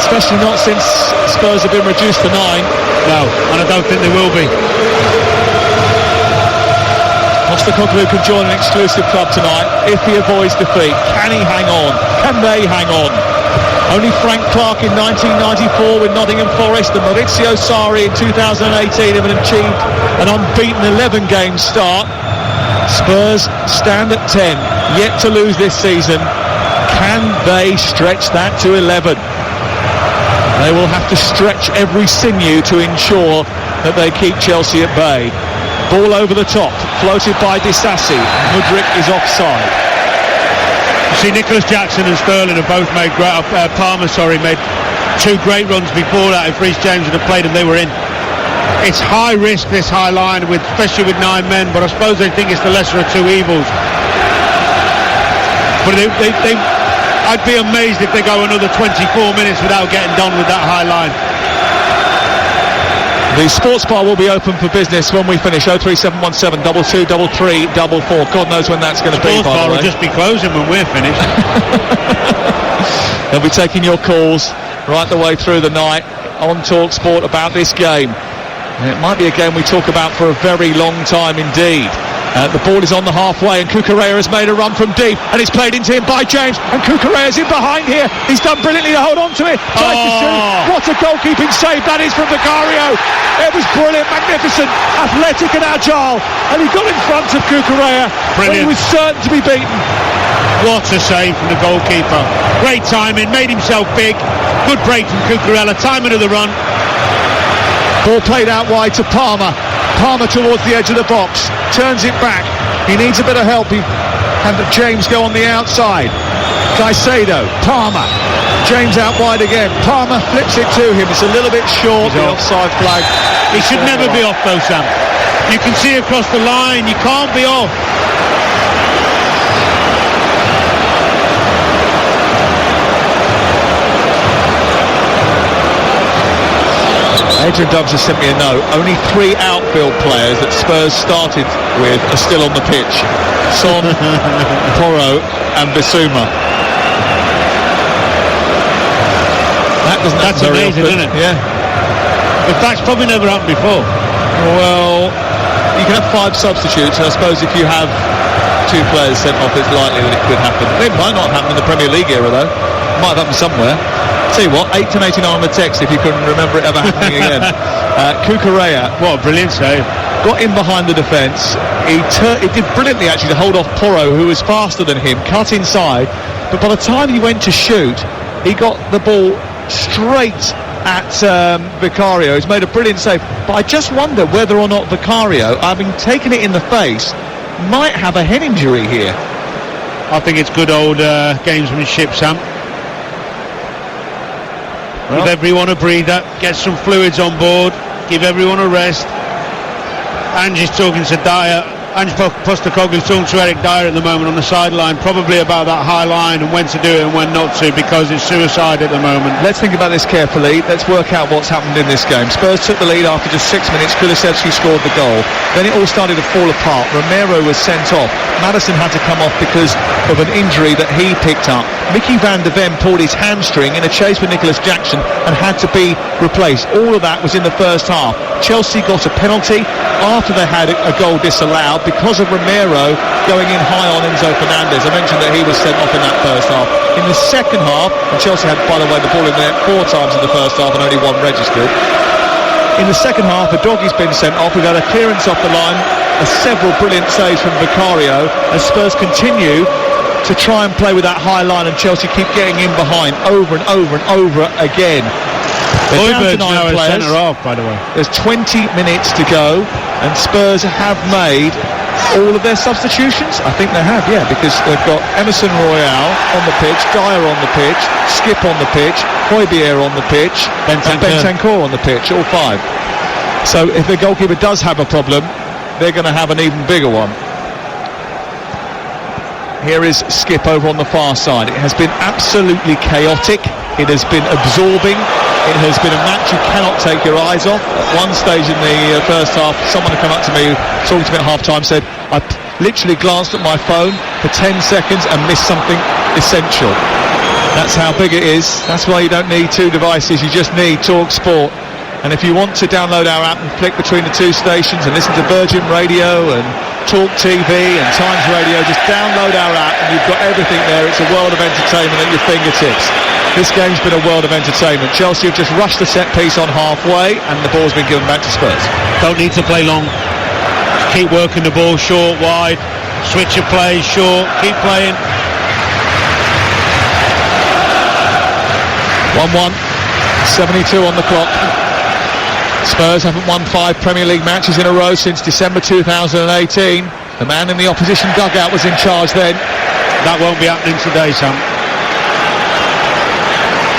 Especially not since Spurs have been reduced to 9. No, and I don't think they will be. Postecoglou could join an exclusive club tonight if he avoids defeat. Can he hang on? Can they hang on? Only Frank Clark in 1994 with Nottingham Forest and Maurizio Sarri in 2018 have achieved an unbeaten 11-game start. Spurs stand at 10, yet to lose this season. Can they stretch that to 11? They will have to stretch every sinew to ensure that they keep Chelsea at bay. Ball over the top, floated by Disasi. Mudryk is offside. You see, Nicholas Jackson and Sterling have both made Palmer made 2 great runs before that. If Reece James had played them, they were in. It's high risk, this high line, especially with 9 men, but I suppose they think it's the lesser of 2 evils. But I'd be amazed if they go another 24 minutes without getting done with that high line. The sports bar will be open for business when we finish. 03717 22 33 44. God knows when that's going to be, by the way. Sports bar will just be closing when we're finished. They'll be taking your calls right the way through the night on TalkSport about this game. And it might be a game we talk about for a very long time indeed. The ball is on the halfway and Cucurella has made a run from deep and it's played into him by James, and Cucurella's in behind here. He's done brilliantly to hold on to it. Tries to shoot. What a goalkeeping save that is from Vicario. It was brilliant, magnificent, athletic and agile, and he got in front of Cucurella. Brilliant. He was certain to be beaten. What a save from the goalkeeper. Great timing, made himself big. Good break from Cucurella, timing of the run. Ball played out wide to Palmer. Palmer towards the edge of the box, turns it back. He needs a bit of help. And James go on the outside. Caicedo, Palmer, James out wide again. Palmer flips it to him. It's a little bit short. The offside flag. He should never be off though, Sam. You can see across the line. You can't be off. Adrian Dobbs has sent me a note. Only 3 outfield players that Spurs started with are still on the pitch. Son, Porro and Bissouma. That's amazing, isn't it? Yeah. But that's probably never happened before. Well, you can have 5 substitutes, and I suppose if you have 2 players sent off, it's likely that it could happen. It might not happen in the Premier League era, though. It might have happened somewhere. Tell you what, 8-89 on the text if you can remember it ever happening again. Cucurella, what a brilliant save. Got in behind the defence. He did brilliantly actually to hold off Porro, who was faster than him, cut inside, but by the time he went to shoot, he got the ball straight at Vicario. He's made a brilliant save, but I just wonder whether or not Vicario, having taken it in the face, might have a head injury here. I think it's good old gamesmanship, Sam. Give everyone a breather, get some fluids on board, give everyone a rest. Ange is talking to Dyer. Ange Postecoglou is talking to Eric Dyer at the moment on the sideline, probably about that high line and when to do it and when not to, because it's suicide at the moment. Let's think about this carefully. Let's work out what's happened in this game. Spurs took the lead after just 6 minutes. Kulusevski scored the goal. Then it all started to fall apart. Romero was sent off. Maddison had to come off because of an injury that he picked up. Mickey van der Ven pulled his hamstring in a chase with Nicholas Jackson and had to be replaced. All of that was in the first half. Chelsea got a penalty after they had a goal disallowed because of Romero going in high on Enzo Fernandez. I mentioned that he was sent off in that first half. In the second half, and Chelsea had, by the way, the ball in the net 4 times in the first half and only 1 registered. In the second half, a doggy's been sent off. We've had a clearance off the line, several brilliant saves from Vicario, as Spurs continue to try and play with that high line, and Chelsea keep getting in behind over and over and over again. Højbjerg's now a centre half, by the way. There's 20 minutes to go, and Spurs have made all of their substitutions. I think they have, yeah, because they've got Emerson Royal on the pitch, Dyer on the pitch, Skip on the pitch, Højbjerg on the pitch, and Bentancur on the pitch, all 5. So if the goalkeeper does have a problem, they're going to have an even bigger one. Here is Skip over on the far side. It has been absolutely chaotic. It has been absorbing. It has been a match you cannot take your eyes off. At one stage in the first half, someone had come up to me, talking to me at half-time, said, I literally glanced at my phone for 10 seconds and missed something essential. That's how big it is. That's why you don't need 2 devices. You just need Talk Sport. And if you want to download our app and flick between the 2 stations and listen to Virgin Radio and Talk TV and Times Radio, just download our app and you've got everything there. It's a world of entertainment at your fingertips. This game's been a world of entertainment. Chelsea have just rushed the set piece on halfway and the ball's been given back to Spurs. Don't need to play long. Just keep working the ball short, wide, switch of play, short, keep playing. 1-1, 72 on the clock. Spurs haven't won 5 Premier League matches in a row since December 2018. The man in the opposition dugout was in charge then. That won't be happening today, Sam.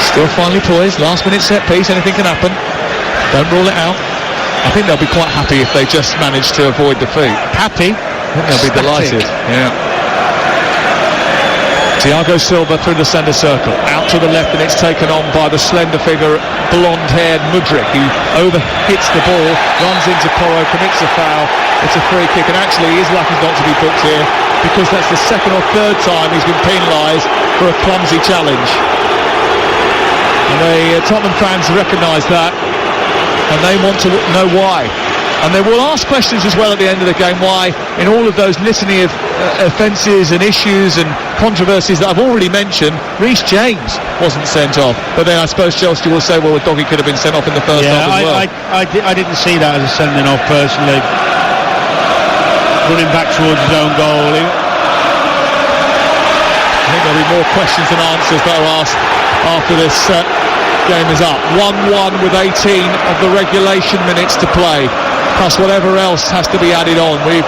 Still finely poised, last minute set piece, anything can happen. Don't rule it out. I think they'll be quite happy if they just manage to avoid defeat. Happy? I think they'll be delighted. Yeah. Thiago Silva through the centre circle, out to the left, and it's taken on by the slender figure, blonde-haired Mudryk, who overhits the ball, runs into Porro, commits a foul. It's a free kick, and actually he is lucky not to be booked here, because that's the 2nd or 3rd time he's been penalised for a clumsy challenge. And the Tottenham fans recognise that, and they want to know why. And they will ask questions as well at the end of the game, why in all of those litany of offences and issues and controversies that I've already mentioned, Reece James wasn't sent off. But then I suppose Chelsea will say, well, the doggy could have been sent off in the first half as well. I didn't see that as a sending off personally. Running back towards his own goal. I think there'll be more questions than answers that are asked after this game is up. 1-1 with 18 of the regulation minutes to play, plus whatever else has to be added on. We've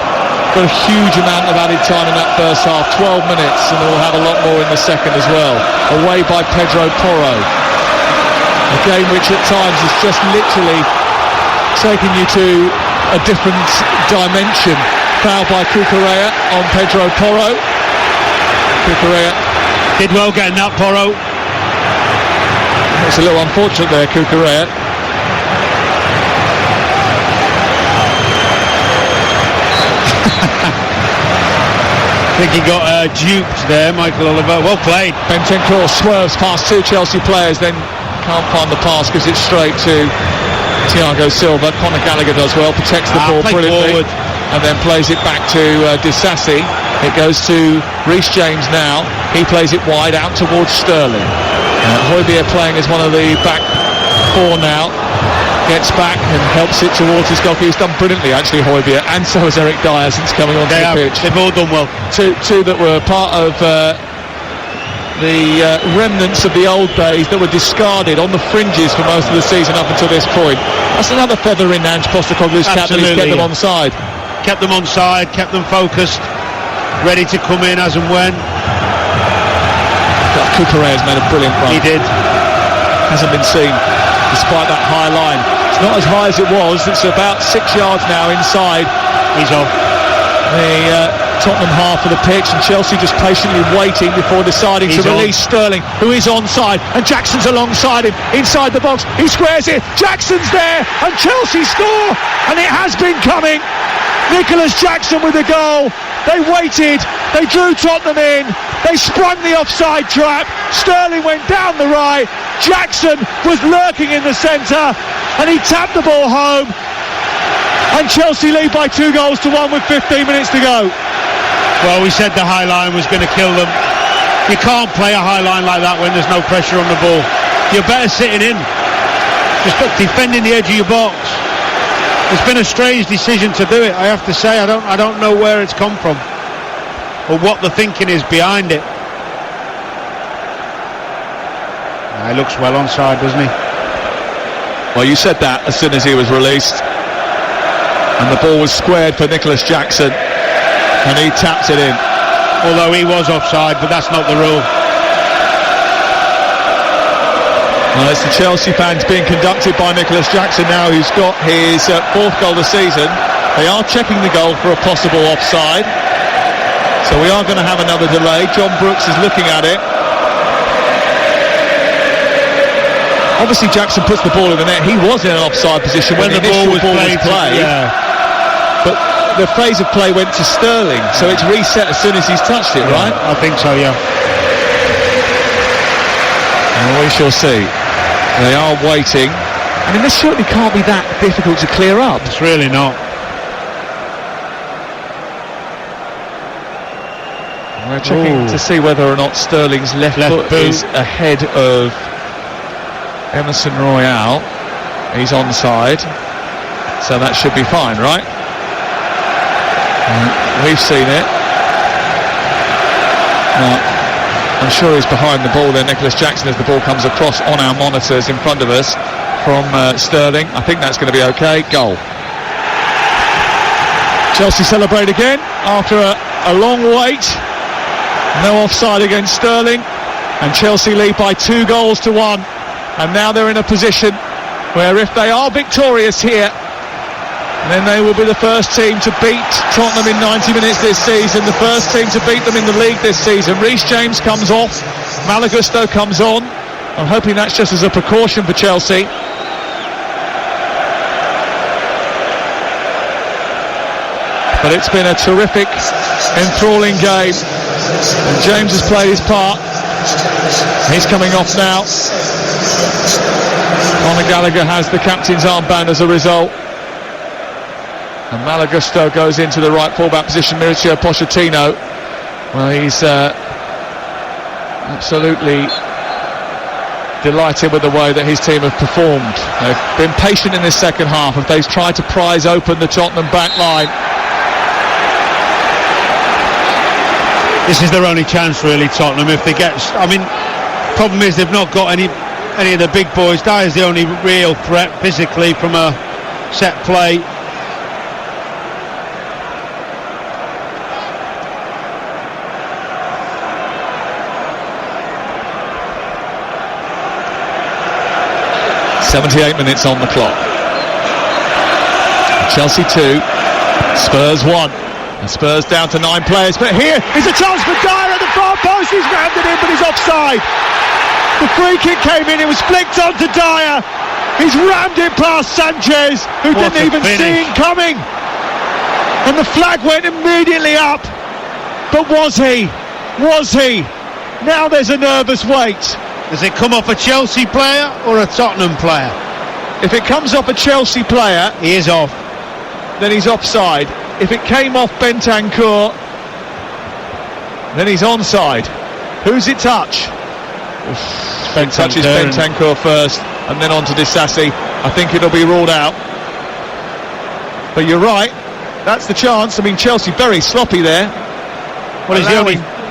got a huge amount of added time in that first half, 12 minutes, and we'll have a lot more in the second as well. Away by Pedro Porro. A game which at times is just literally taking you to a different dimension. Foul by Cucurella on Pedro Porro. Cucurella did well getting that, Porro. It's a little unfortunate there, Cucurella. I think he got duped there, Michael Oliver. Well played. Bentancur swerves past two Chelsea players, then can't find the pass because it's straight to Thiago Silva. Conor Gallagher does well, protects the ball brilliantly, forward. And then plays it back to Disasi. It goes to Reece James now. He plays it wide out towards Sterling. Højbjerg playing as one of the back four now. Gets back and helps it towards his goal. He's done brilliantly, actually, Højbjerg, and so has Eric Dyer since coming onto the pitch. They've all done well. Two that were part of the remnants of the old days that were discarded on the fringes for most of the season up until this point. That's another feather in Ange Postecoglou's cap that he's kept them on side. Kept them on side, kept them focused, ready to come in as and when. Cucurella has made a brilliant run. He did. Hasn't been seen despite that high line. It's not as high as it was. It's about 6 yards now inside. He's off the Tottenham half of the pitch, and Chelsea just patiently waiting before deciding to release Sterling, who is onside, and Jackson's alongside him inside the box. He squares it, Jackson's there, and Chelsea score, and it has been coming. Nicholas Jackson with the goal. They waited, they drew Tottenham in, they sprung the offside trap. Sterling went down the right, Jackson was lurking in the centre, and he tapped the ball home, and Chelsea lead by 2-1 with 15 minutes to go. Well, we said the high line was going to kill them. You can't play a high line like that when there's no pressure on the ball. You're better sitting in, just defending the edge of your box. It's been a strange decision to do it, I have to say. I don't know where it's come from or what the thinking is behind it. He looks well onside, doesn't he? Well, you said that as soon as he was released, and the ball was squared for Nicholas Jackson, and he tapped it in. Although he was offside, but that's not the rule. Well, it's the Chelsea fans being conducted by Nicholas Jackson now, who's got his fourth goal this season. They are checking the goal for a possible offside, so we are going to have another delay. John Brooks is looking at it. Obviously Jackson puts the ball in the net. He was in an offside position when the ball was played. Yeah. But the phase of play went to Sterling, so it's reset as soon as he's touched it, right? I think so, yeah. And we shall see. They are waiting. I mean, this certainly can't be that difficult to clear up. It's really not. We're checking to see whether or not Sterling's left foot is ahead of Emerson Royale. He's onside, so that should be fine, right? We've seen it. Now, I'm sure he's behind the ball there, Nicholas Jackson, as the ball comes across on our monitors in front of us from Sterling. I think that's going to be okay. Goal. Chelsea celebrate again after a long wait. No offside against Sterling, and Chelsea lead by 2-1. And now they're in a position where if they are victorious here, then they will be the first team to beat Tottenham in 90 minutes this season, the first team to beat them in the league this season. Reece James comes off, Malagusto comes on. I'm hoping that's just as a precaution for Chelsea. But it's been a terrific, enthralling game, and James has played his part. He's coming off now. Conor Gallagher has the captain's armband as a result. And Malagusto goes into the right fullback position. Mauricio Pochettino, well, he's absolutely delighted with the way that his team have performed. They've been patient in this second half as they've tried to prise open the Tottenham back line. This is their only chance, really, Tottenham. If they get, I mean, problem is they've not got any of the big boys. Dyer's the only real threat physically from a set play. .78 minutes on the clock. Chelsea 2, Spurs 1. And Spurs down to 9 players, but here is a chance for Dyer at the far post. He's rammed it in, but he's offside. The free kick came in, it was flicked onto Dyer. He's rammed it past Sanchez, who didn't even see it coming. And the flag went immediately up. But was he? Was he? Now there's a nervous wait. Does it come off a Chelsea player or a Tottenham player? If it comes off a Chelsea player, He is off. then he's offside. If it came off Bentancur, then he's onside. Who's it touch? It touches Bentancur first and then on to Disasi. I think it'll be ruled out. But you're right, that's the chance. I mean, Chelsea very sloppy there. Well,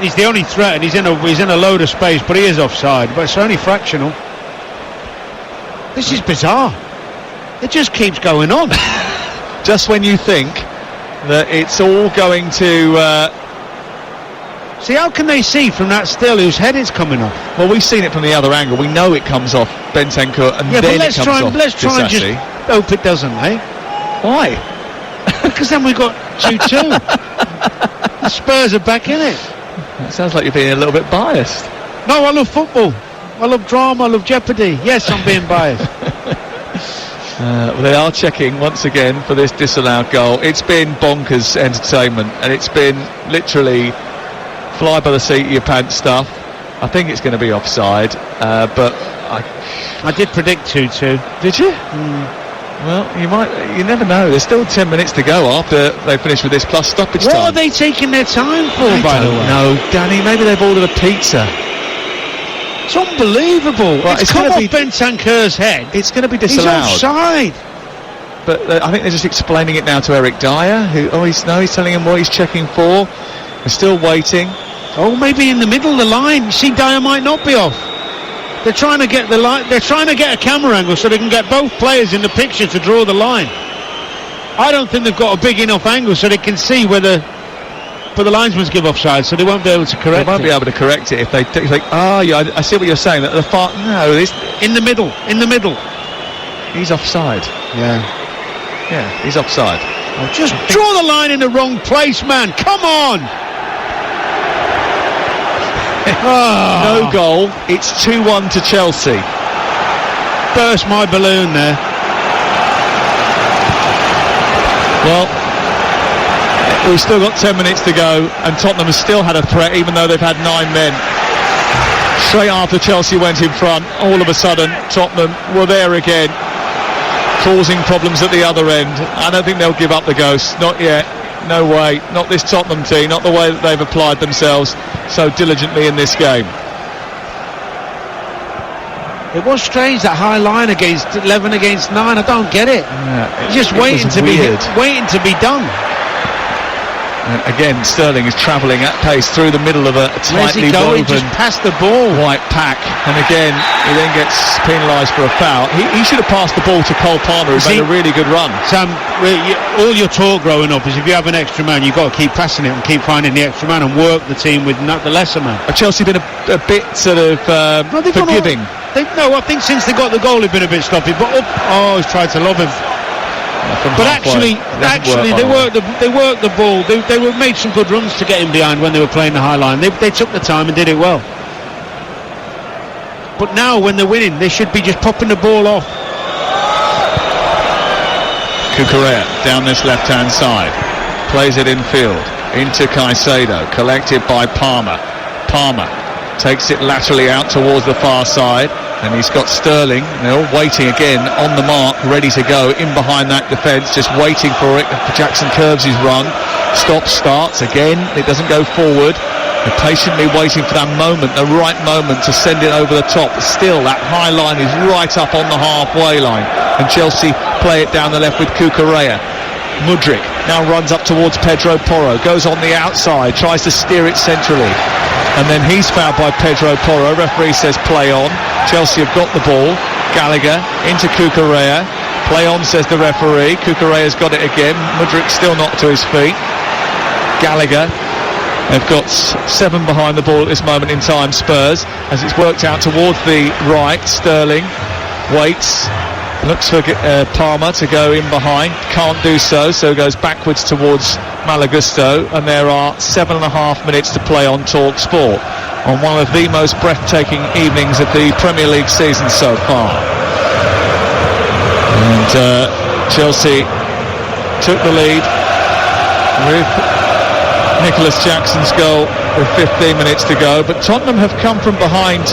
he's the only threat, and he's in a load of space, but he is offside. But it's only fractional. This is bizarre. It just keeps going on. Just when you think that it's all going to... See, how can they see from that still whose head is coming off? Well, we've seen it from the other angle. We know it comes off Bentancur and Yeah, then but it comes off let's try and just Disasi. hope it doesn't, eh? Why? Because then we've got 2-2. The Spurs are back in it. It sounds like you're being a little bit biased. No, I love football. I love drama. I love jeopardy. Yes, I'm being biased. Well, they are checking once again for this disallowed goal. It's been bonkers entertainment, and it's been literally fly by the seat of your pants stuff. I think it's going to be offside, but I did predict 2-2. Did you? Well, you never know. There's still 10 minutes to go after they finish with this plus stoppage time. What are they taking their time for, by the way? No, Danny, maybe they've ordered a pizza. It's unbelievable. Well, it's come off Bentancur's head. It's going to be disallowed. He's offside. But I think they're just explaining it now to Eric Dyer, he's telling him what he's checking for. They're still waiting. Oh, maybe in the middle of the line. You see, Dyer might not be off. They're trying to get the line. They're trying to get a camera angle so they can get both players in the picture to draw the line. I don't think they've got a big enough angle so they can see whether. But the linesmen give offside, so they won't be able to correct it. They won't be able to correct it if they think, yeah, I see what you're saying. That the far this in the middle. He's offside. Yeah, he's offside. Oh, just draw the line in the wrong place, man. Come on. No goal. It's 2-1 to Chelsea. Burst my balloon there. Well, we've still got 10 minutes to go, and Tottenham has still had a threat, even though they've had 9 men. Straight after Chelsea went in front, all of a sudden, Tottenham were there again, causing problems at the other end. I don't think they'll give up the ghost. Not yet. No way. Not this Tottenham team. Not the way that they've applied themselves so diligently in this game. It was strange, that high line against 11 against 9. I don't get it. Yeah, just waiting to be done. Again, Sterling is travelling at pace through the middle of a tightly woven just past the ball. White pack, and again he then gets penalised for a foul. He should have passed the ball to Cole Palmer, who made a really good run. Sam, all your talk growing up is if you have an extra man, you've got to keep passing it and keep finding the extra man and work the team with not the lesser man. Have Chelsea been a bit sort of forgiving? I think since they got the goal they've been a bit sloppy, but he's tried to lob him. But actually, they worked the ball. They made some good runs to get him behind when they were playing the high line. They took the time and did it well. But now, when they're winning, they should be just popping the ball off. Cucurella down this left-hand side, plays it infield into Caicedo, collected by Palmer. Palmer takes it laterally out towards the far side. And he's got Sterling, they're all waiting again on the mark, ready to go in behind that defence, just waiting for it. Jackson curves his run, stops, starts again, it doesn't go forward. They're patiently waiting for that moment, the right moment to send it over the top. Still, that high line is right up on the halfway line, and Chelsea play it down the left with Cucurella. Mudryk now runs up towards Pedro Porro, goes on the outside, tries to steer it centrally, and then he's fouled by Pedro Porro. Referee says play on. Chelsea have got the ball. Gallagher into Cucurella. Play on, says the referee. Cucurella's got it again. Mudryk still not to his feet. Gallagher. They've got 7 behind the ball at this moment in time, Spurs, as it's worked out towards the right. Sterling waits, looks for Palmer to go in behind, can't do so goes backwards towards Malagusto, and there are 7.5 minutes to play on Talk Sport, on one of the most breathtaking evenings of the Premier League season so far. And Chelsea took the lead with Nicholas Jackson's goal with 15 minutes to go, but Tottenham have come from behind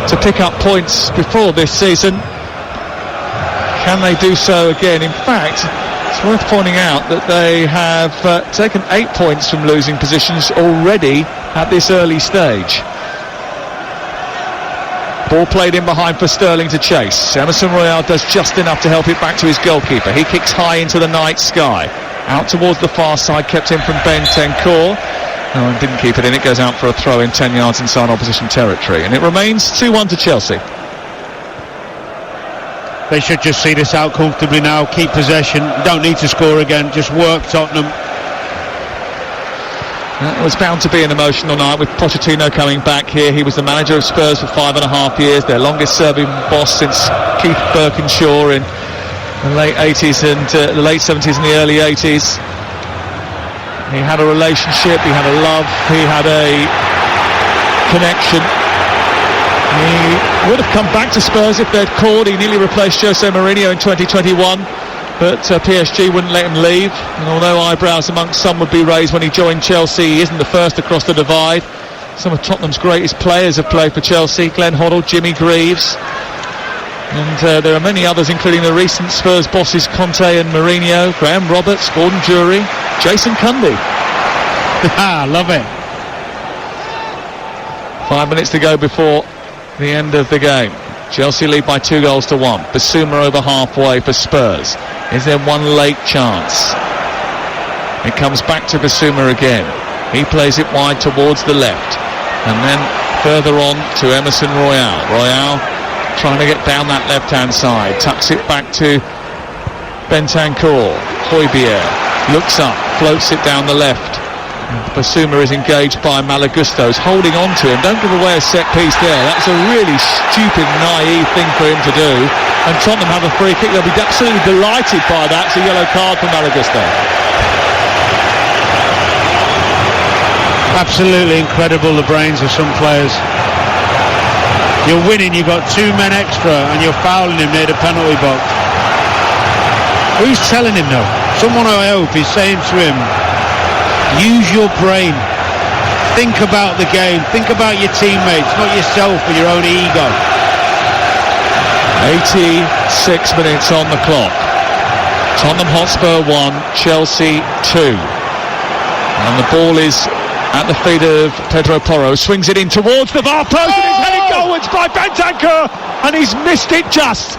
to pick up points before this season. Can they do so again? In fact, it's worth pointing out that they have taken 8 points from losing positions already at this early stage. Ball played in behind for Sterling to chase. Emerson Royal does just enough to help it back to his goalkeeper. He kicks high into the night sky. Out towards the far side, kept in from Bentancur. And didn't keep it in. It goes out for a throw in 10 yards inside opposition territory. And it remains 2-1 to Chelsea. They should just see this out comfortably now. Keep possession. Don't need to score again. Just work Tottenham. It was bound to be an emotional night with Pochettino coming back here. He was the manager of Spurs for 5.5 years, their longest serving boss since Keith Birkinshaw in the late 80s and the late 70s and the early 80s. He had a relationship, he had a love, he had a connection. He would have come back to Spurs if they'd called. He nearly replaced Jose Mourinho in 2021. But PSG wouldn't let him leave, and although eyebrows amongst some would be raised when he joined Chelsea, he isn't the first across the divide. Some of Tottenham's greatest players have played for Chelsea: Glenn Hoddle, Jimmy Greaves, and there are many others, including the recent Spurs bosses Conte and Mourinho, Graham Roberts, Gordon Jury, Jason Cundy. Love it. 5 minutes to go before the end of the game. Chelsea lead by 2-1. Basuma over halfway for Spurs. Is there one late chance? It comes back to Basuma again. He plays it wide towards the left, and then further on to Emerson Royal. Royal trying to get down that left-hand side. Tucks it back to Bentancur. Højbjerg looks up, floats it down the left. Basuma is engaged by Malagustos, holding on to him. Don't give away a set piece there. That's a really stupid, naive thing for him to do. And Tottenham have a free kick. They'll be absolutely delighted by that. It's a yellow card for Malagustos. Absolutely incredible, the brains of some players. You're winning, you've got 2 men extra, and you're fouling him near the penalty box. Who's telling him though? Someone, I hope, is saying to him, use your brain. Think about the game. Think about your teammates, not yourself or your own ego. 86 minutes on the clock. Tottenham Hotspur 1, Chelsea 2. And the ball is at the feet of Pedro Porro. Swings it in towards the far post, and it's headed goalwards by Bentancur, and he's missed it just.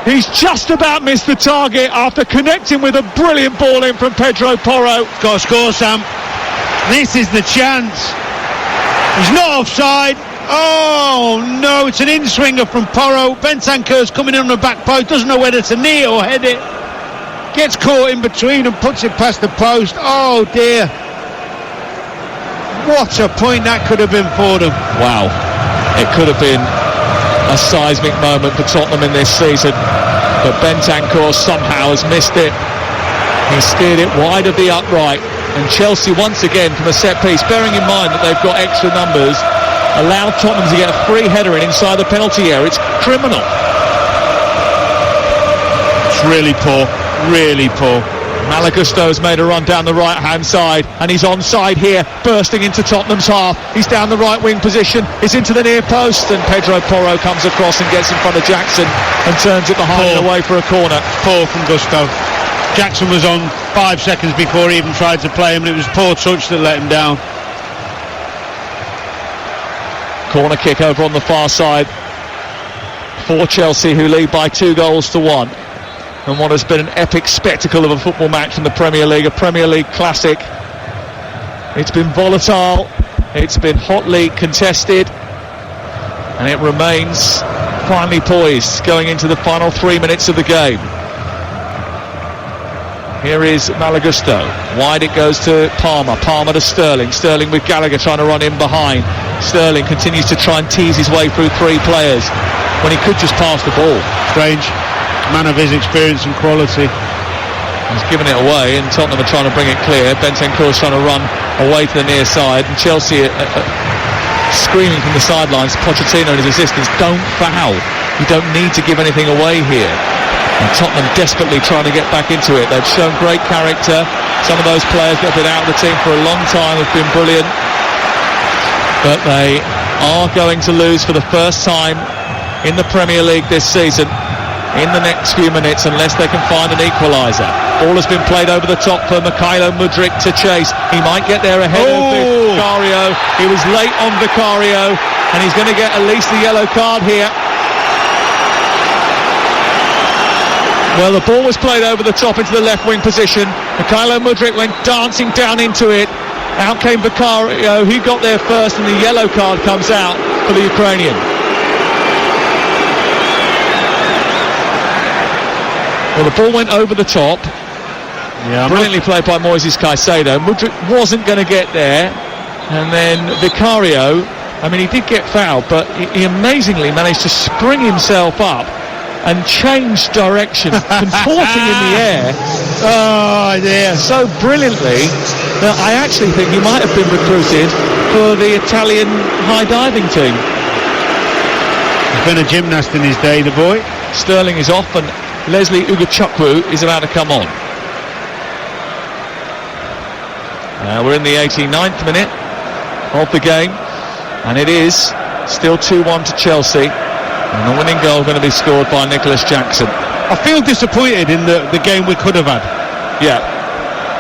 He's just about missed the target after connecting with a brilliant ball in from Pedro Porro. Got to score, Sam. This is the chance. He's not offside. Oh no, it's an in-swinger from Porro. Bentancur's coming in on the back post, doesn't know whether to knee it or head it. Gets caught in between and puts it past the post. Oh dear. What a point that could have been for them. Wow. It could have been a seismic moment for Tottenham in this season, but Bentancur somehow has missed it. He steered it wide of the upright, and Chelsea once again from a set piece, bearing in mind that they've got extra numbers, allowed Tottenham to get a free header in inside the penalty area. It's criminal. It's really poor, really poor. Malagustos made a run down the right hand side, and he's onside here, bursting into Tottenham's half. He's down the right wing position, he's into the near post, and Pedro Porro comes across and gets in front of Jackson and turns it behind and away for a corner. Poor from Gusto. Jackson was on 5 seconds before he even tried to play him, and it was poor touch that let him down. Corner kick over on the far side for Chelsea, who lead by 2-1. And what has been an epic spectacle of a football match in the Premier League, a Premier League classic. It's been volatile, it's been hotly contested, and it remains finely poised going into the final 3 minutes of the game. Here is Malagusto. Wide it goes to Palmer. Palmer to Sterling. Sterling with Gallagher trying to run in behind. Sterling continues to try and tease his way through 3 players when he could just pass the ball. Strange. Man of his experience and quality. He's given it away, and Tottenham are trying to bring it clear. Bentancur's trying to run away to the near side, and Chelsea screaming from the sidelines. Pochettino and his assistants, don't foul. You don't need to give anything away here. And Tottenham desperately trying to get back into it. They've shown great character. Some of those players that have been out of the team for a long time have been brilliant. But they are going to lose for the first time in the Premier League this season in the next few minutes unless they can find an equaliser. Ball has been played over the top for Mykhailo Mudryk to chase. He might get there ahead of Vicario. He was late on Vicario and he's going to get at least a yellow card here. Well, the ball was played over the top into the left wing position. Mykhailo Mudryk went dancing down into it. Out came Vicario. He got there first and the yellow card comes out for the Ukrainian. Well, the ball went over the top. Yeah, brilliantly played by Moises Caicedo. Mudryk wasn't going to get there. And then Vicario, I mean, he did get fouled, but he amazingly managed to spring himself up and change direction, contorting in the air. Oh, dear. So brilliantly that I actually think he might have been recruited for the Italian high diving team. He's been a gymnast in his day, the boy. Sterling is off and Leslie Ugachukwu is about to come on. We're in the 89th minute of the game and it is still 2-1 to Chelsea. And the winning goal going to be scored by Nicholas Jackson. I feel disappointed in the game we could have had. Yeah.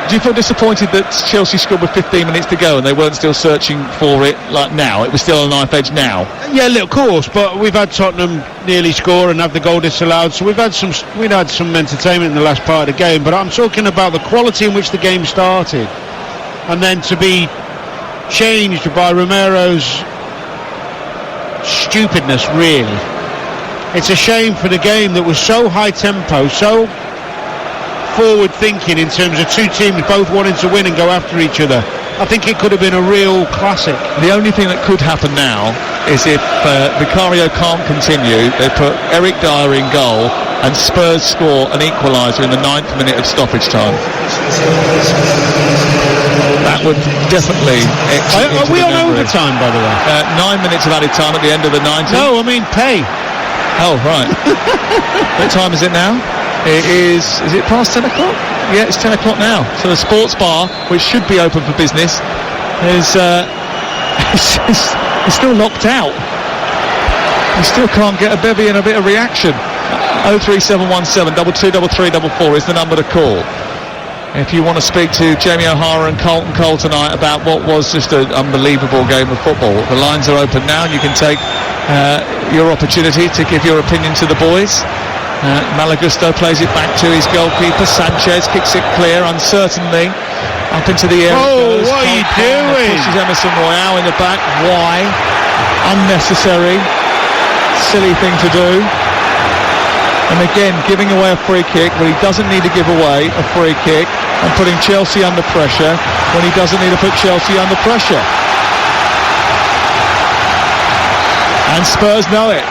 Do you feel disappointed that Chelsea scored with 15 minutes to go and they weren't still searching for it like now? It was still a knife edge now. Yeah, of course, but we've had Tottenham nearly score and have the goal disallowed, so we'd had some entertainment in the last part of the game, but I'm talking about the quality in which the game started and then to be changed by Romero's stupidness, really. It's a shame for the game that was so high tempo, so forward thinking in terms of two teams both wanting to win and go after each other. I think it could have been a real classic. The only thing that could happen now is if Vicario can't continue, they put Eric Dyer in goal and Spurs score an equaliser in the 9th minute of stoppage time. That would definitely exit. Are we on overtime, by the way? 9 minutes of added time at the end of the 90. No, I mean pay. Oh, right. What time is it now? Is it past 10 o'clock? Yeah, it's 10 o'clock now. So the sports bar, which should be open for business, is still locked out. You still can't get a bevy and a bit of reaction. 03717 223344 is the number to call. If you want to speak to Jamie O'Hara and Carlton Cole tonight about what was just an unbelievable game of football, the lines are open now and you can take your opportunity to give your opinion to the boys. Malagusto plays it back to his goalkeeper. Sanchez kicks it clear uncertainly up into the air. Oh, what are you doing? Pushes Emerson Royale in the back. Why? Unnecessary, silly thing to do. And again, giving away a free kick when he doesn't need to give away a free kick, and putting Chelsea under pressure when he doesn't need to put Chelsea under pressure. And Spurs know it.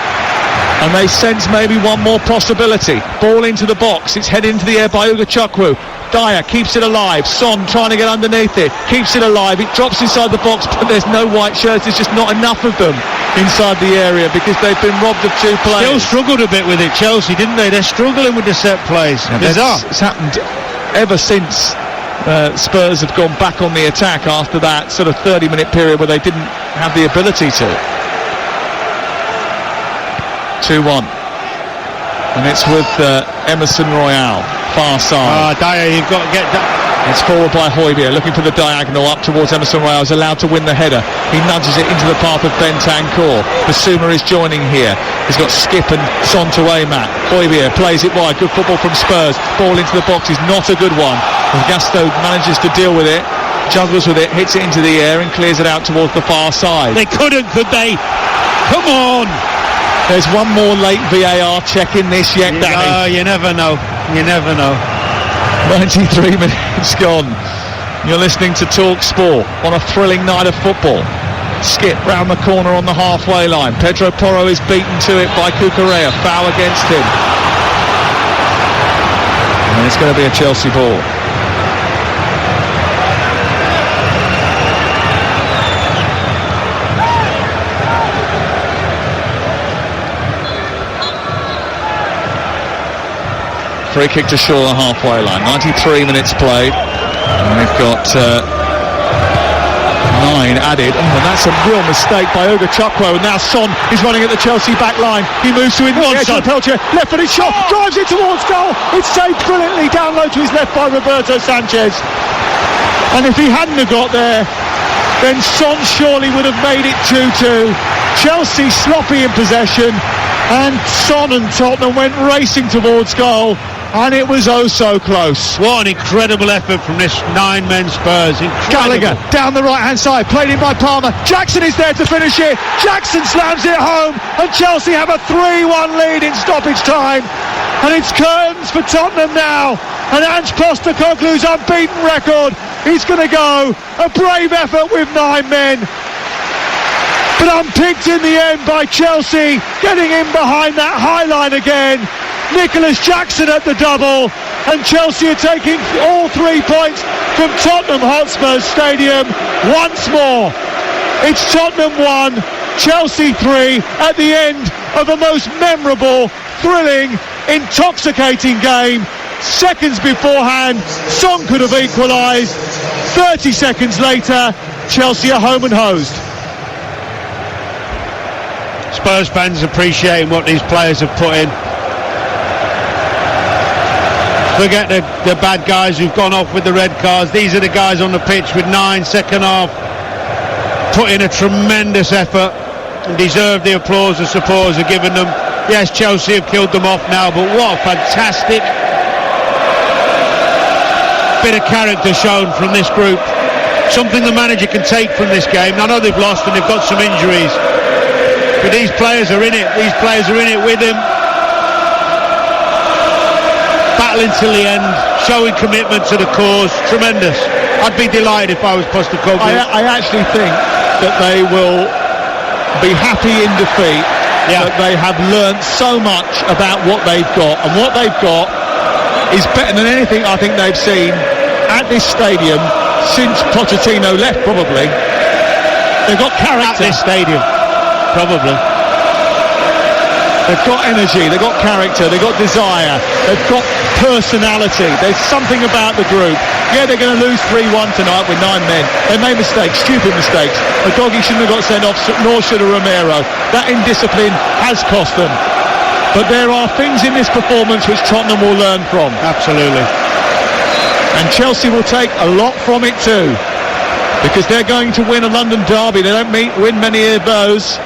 And they sense maybe one more possibility. Ball into the box. It's headed into the air by Ugachukwu. Dyer keeps it alive. Son trying to get underneath it. Keeps it alive. It drops inside the box, but there's no white shirts. There's just not enough of them inside the area because they've been robbed of two players. Still struggled a bit with it, Chelsea, didn't they? They're struggling with the set plays. Bizarre. It's happened ever since Spurs have gone back on the attack after that sort of 30-minute period where they didn't have the ability to. 2-1. And it's with Emerson Royale, far side. Dyer, you've got to get that. It's forward by Højbjerg, looking for the diagonal up towards Emerson Royale. Is allowed to win the header. He nudges it into the path of Bentancur. Basuma is joining here. He's got Skip and Son to aim at. Højbjerg plays it wide. Good football from Spurs. Ball into the box is not a good one. Gasto manages to deal with it, juggles with it, hits it into the air and clears it out towards the far side. They couldn't, could they? Come on! There's one more late VAR check in this yet, Danny. You never know. You never know. 93 minutes gone. You're listening to Talk Sport on a thrilling night of football. Skip round the corner on the halfway line. Pedro Porro is beaten to it by Cucurella. Foul against him. And it's going to be a Chelsea ball. Free kick to Shaw, the halfway line. 93 minutes played. And we've got 9 added. Oh, and that's a real mistake by Uga Chukwu. And now Son is running at the Chelsea back line. He moves to the edge of the Peltier. Left-footed shot. Drives it towards goal. It's saved brilliantly down low to his left by Roberto Sanchez. And if he hadn't have got there, then Son surely would have made it 2-2. Chelsea sloppy in possession, and Son and Tottenham went racing towards goal, and it was oh so close. What an incredible effort from this 9-men Spurs. Incredible. Gallagher down the right hand side, played in by Palmer. Jackson is there to finish it. Jackson slams it home, and Chelsea have a 3-1 lead in stoppage time, and it's curtains for Tottenham now. And Ange Postecoglou's unbeaten record, he's going to go. A brave effort with 9 men, but unpicked in the end by Chelsea, getting in behind that high line again. Nicholas Jackson at the double, and Chelsea are taking all 3 points from Tottenham Hotspur Stadium once more. It's Tottenham 1, Chelsea 3 at the end of a most memorable, thrilling, intoxicating game. Seconds beforehand, Son could have equalised. 30 seconds later, Chelsea are home and hosed. Spurs fans appreciating what these players have put in. Forget the bad guys who've gone off with the red cards. These are the guys on the pitch with 9 second half, put in a tremendous effort and deserve the applause the supporters are giving them. Yes, Chelsea have killed them off now, but what a fantastic bit of character shown from this group. Something the manager can take from this game. I know they've lost and they've got some injuries, but these players are in it. These players are in it with him, battling till the end, showing commitment to the cause. Tremendous. I'd be delighted if I was Postecoglou. I actually think that they will be happy in defeat. That they have learnt so much about what they've got, and what they've got is better than anything I think they've seen at this stadium since Pochettino left, probably. They've got character. At this stadium, probably. They've got energy, they've got character, they've got desire, they've got personality. There's something about the group. Yeah, they're going to lose 3-1 tonight with 9 men. They made mistakes, stupid mistakes. Udogie shouldn't have got sent off, nor should have Romero. That indiscipline has cost them. But there are things in this performance which Tottenham will learn from. Absolutely. And Chelsea will take a lot from it too, because they're going to win a London derby. They don't win many of those,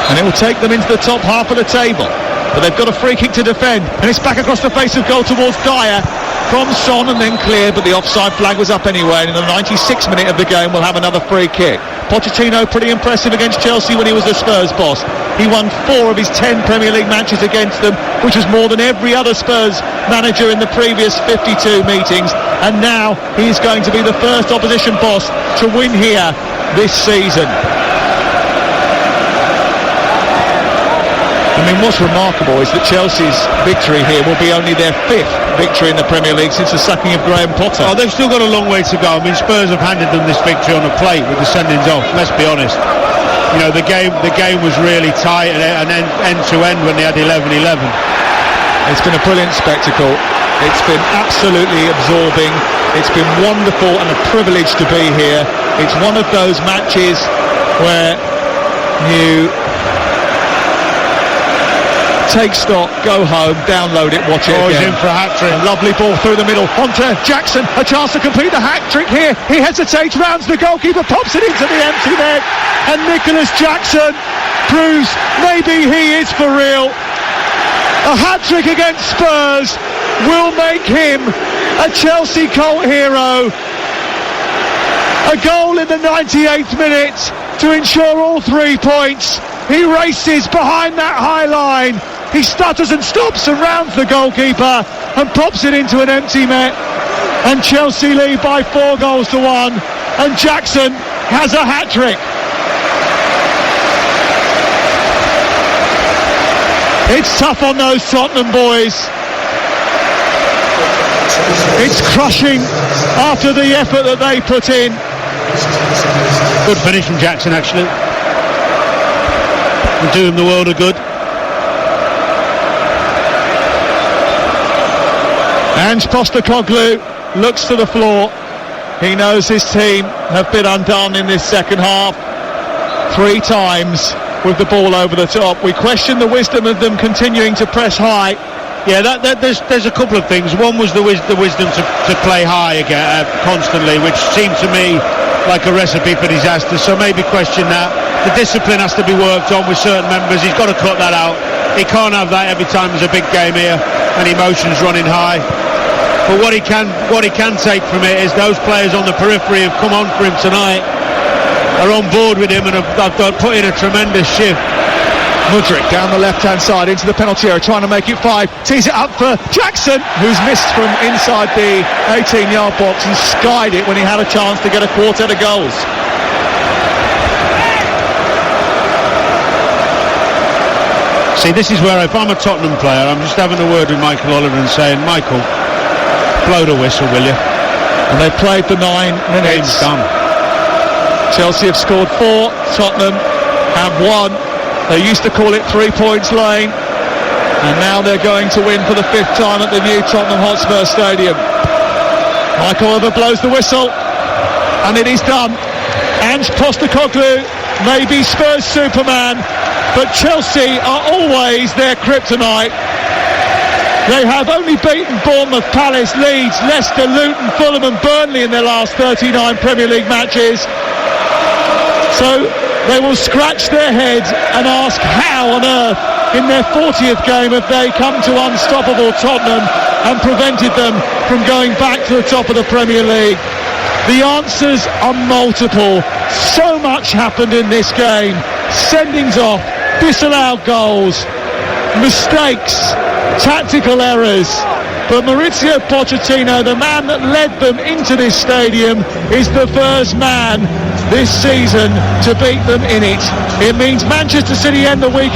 and it will take them into the top half of the table. But they've got a free kick to defend, and it's back across the face of goal towards Dyer from Son, and then cleared, but the offside flag was up anyway, and in the 96th minute of the game we'll have another free kick. Pochettino pretty impressive against Chelsea when he was the Spurs boss. He won 4 of his 10 Premier League matches against them, which was more than every other Spurs manager in the previous 52 meetings, and now he's going to be the first opposition boss to win here this season. I mean, what's remarkable is that Chelsea's victory here will be only their 5th victory in the Premier League since the sacking of Graham Potter. Oh, they've still got a long way to go. I mean, Spurs have handed them this victory on a plate with the sendings off, let's be honest. You know, the game was really tight and end to end when they had 11-11. It's been a brilliant spectacle. It's been absolutely absorbing. It's been wonderful and a privilege to be here. It's one of those matches where you take stock, go home, download it, watch it again. He's in for a hat-trick. A lovely ball through the middle onto Jackson, a chance to complete the hat-trick here. He hesitates, rounds the goalkeeper, pops it into the empty net, and Nicholas Jackson proves maybe he is for real. A hat-trick against Spurs will make him a Chelsea cult hero. A goal in the 98th minute to ensure all 3 points. He races behind that high line. He stutters and stops and rounds the goalkeeper and pops it into an empty net. And Chelsea lead by 4 goals to 1. And Jackson has a hat-trick. It's tough on those Tottenham boys. It's crushing after the effort that they put in. Good finish from Jackson, actually. Will do him the world of good. Ange Postecoglou looks to the floor. He knows his team have been undone in this second half 3 times with the ball over the top. We question the wisdom of them continuing to press high. Yeah, there's a couple of things. One was the wisdom to play high again constantly, which seemed to me like a recipe for disaster. So maybe question that. The discipline has to be worked on with certain members. He's got to cut that out. He can't have that every time there's a big game here and emotions running high. But what he can take from it is those players on the periphery have come on for him tonight, are on board with him and have put in a tremendous shift. Mudryk down the left-hand side into the penalty area, trying to make it 5. Tees it up for Jackson, who's missed from inside the 18-yard box and skied it when he had a chance to get a quartet of goals. See, this is where if I'm a Tottenham player, I'm just having a word with Michael Oliver and saying, Michael, blow the whistle, will you? And they've played the 9 minutes. Game's done. Chelsea have scored 4, Tottenham have 1. They used to call it 3 points lane, and now they're going to win for the 5th time at the new Tottenham Hotspur Stadium. Michael Oliver blows the whistle, and it is done. Ange Postecoglou may be Spurs Superman, but Chelsea are always their kryptonite. They have only beaten Bournemouth, Palace, Leeds, Leicester, Luton, Fulham and Burnley in their last 39 Premier League matches. So they will scratch their head and ask how on earth in their 40th game have they come to unstoppable Tottenham and prevented them from going back to the top of the Premier League. The answers are multiple. So much happened in this game. Sendings off, disallowed goals, mistakes, tactical errors. But Mauricio Pochettino, the man that led them into this stadium, is the first man this season to beat them in it. It means Manchester City end the weekend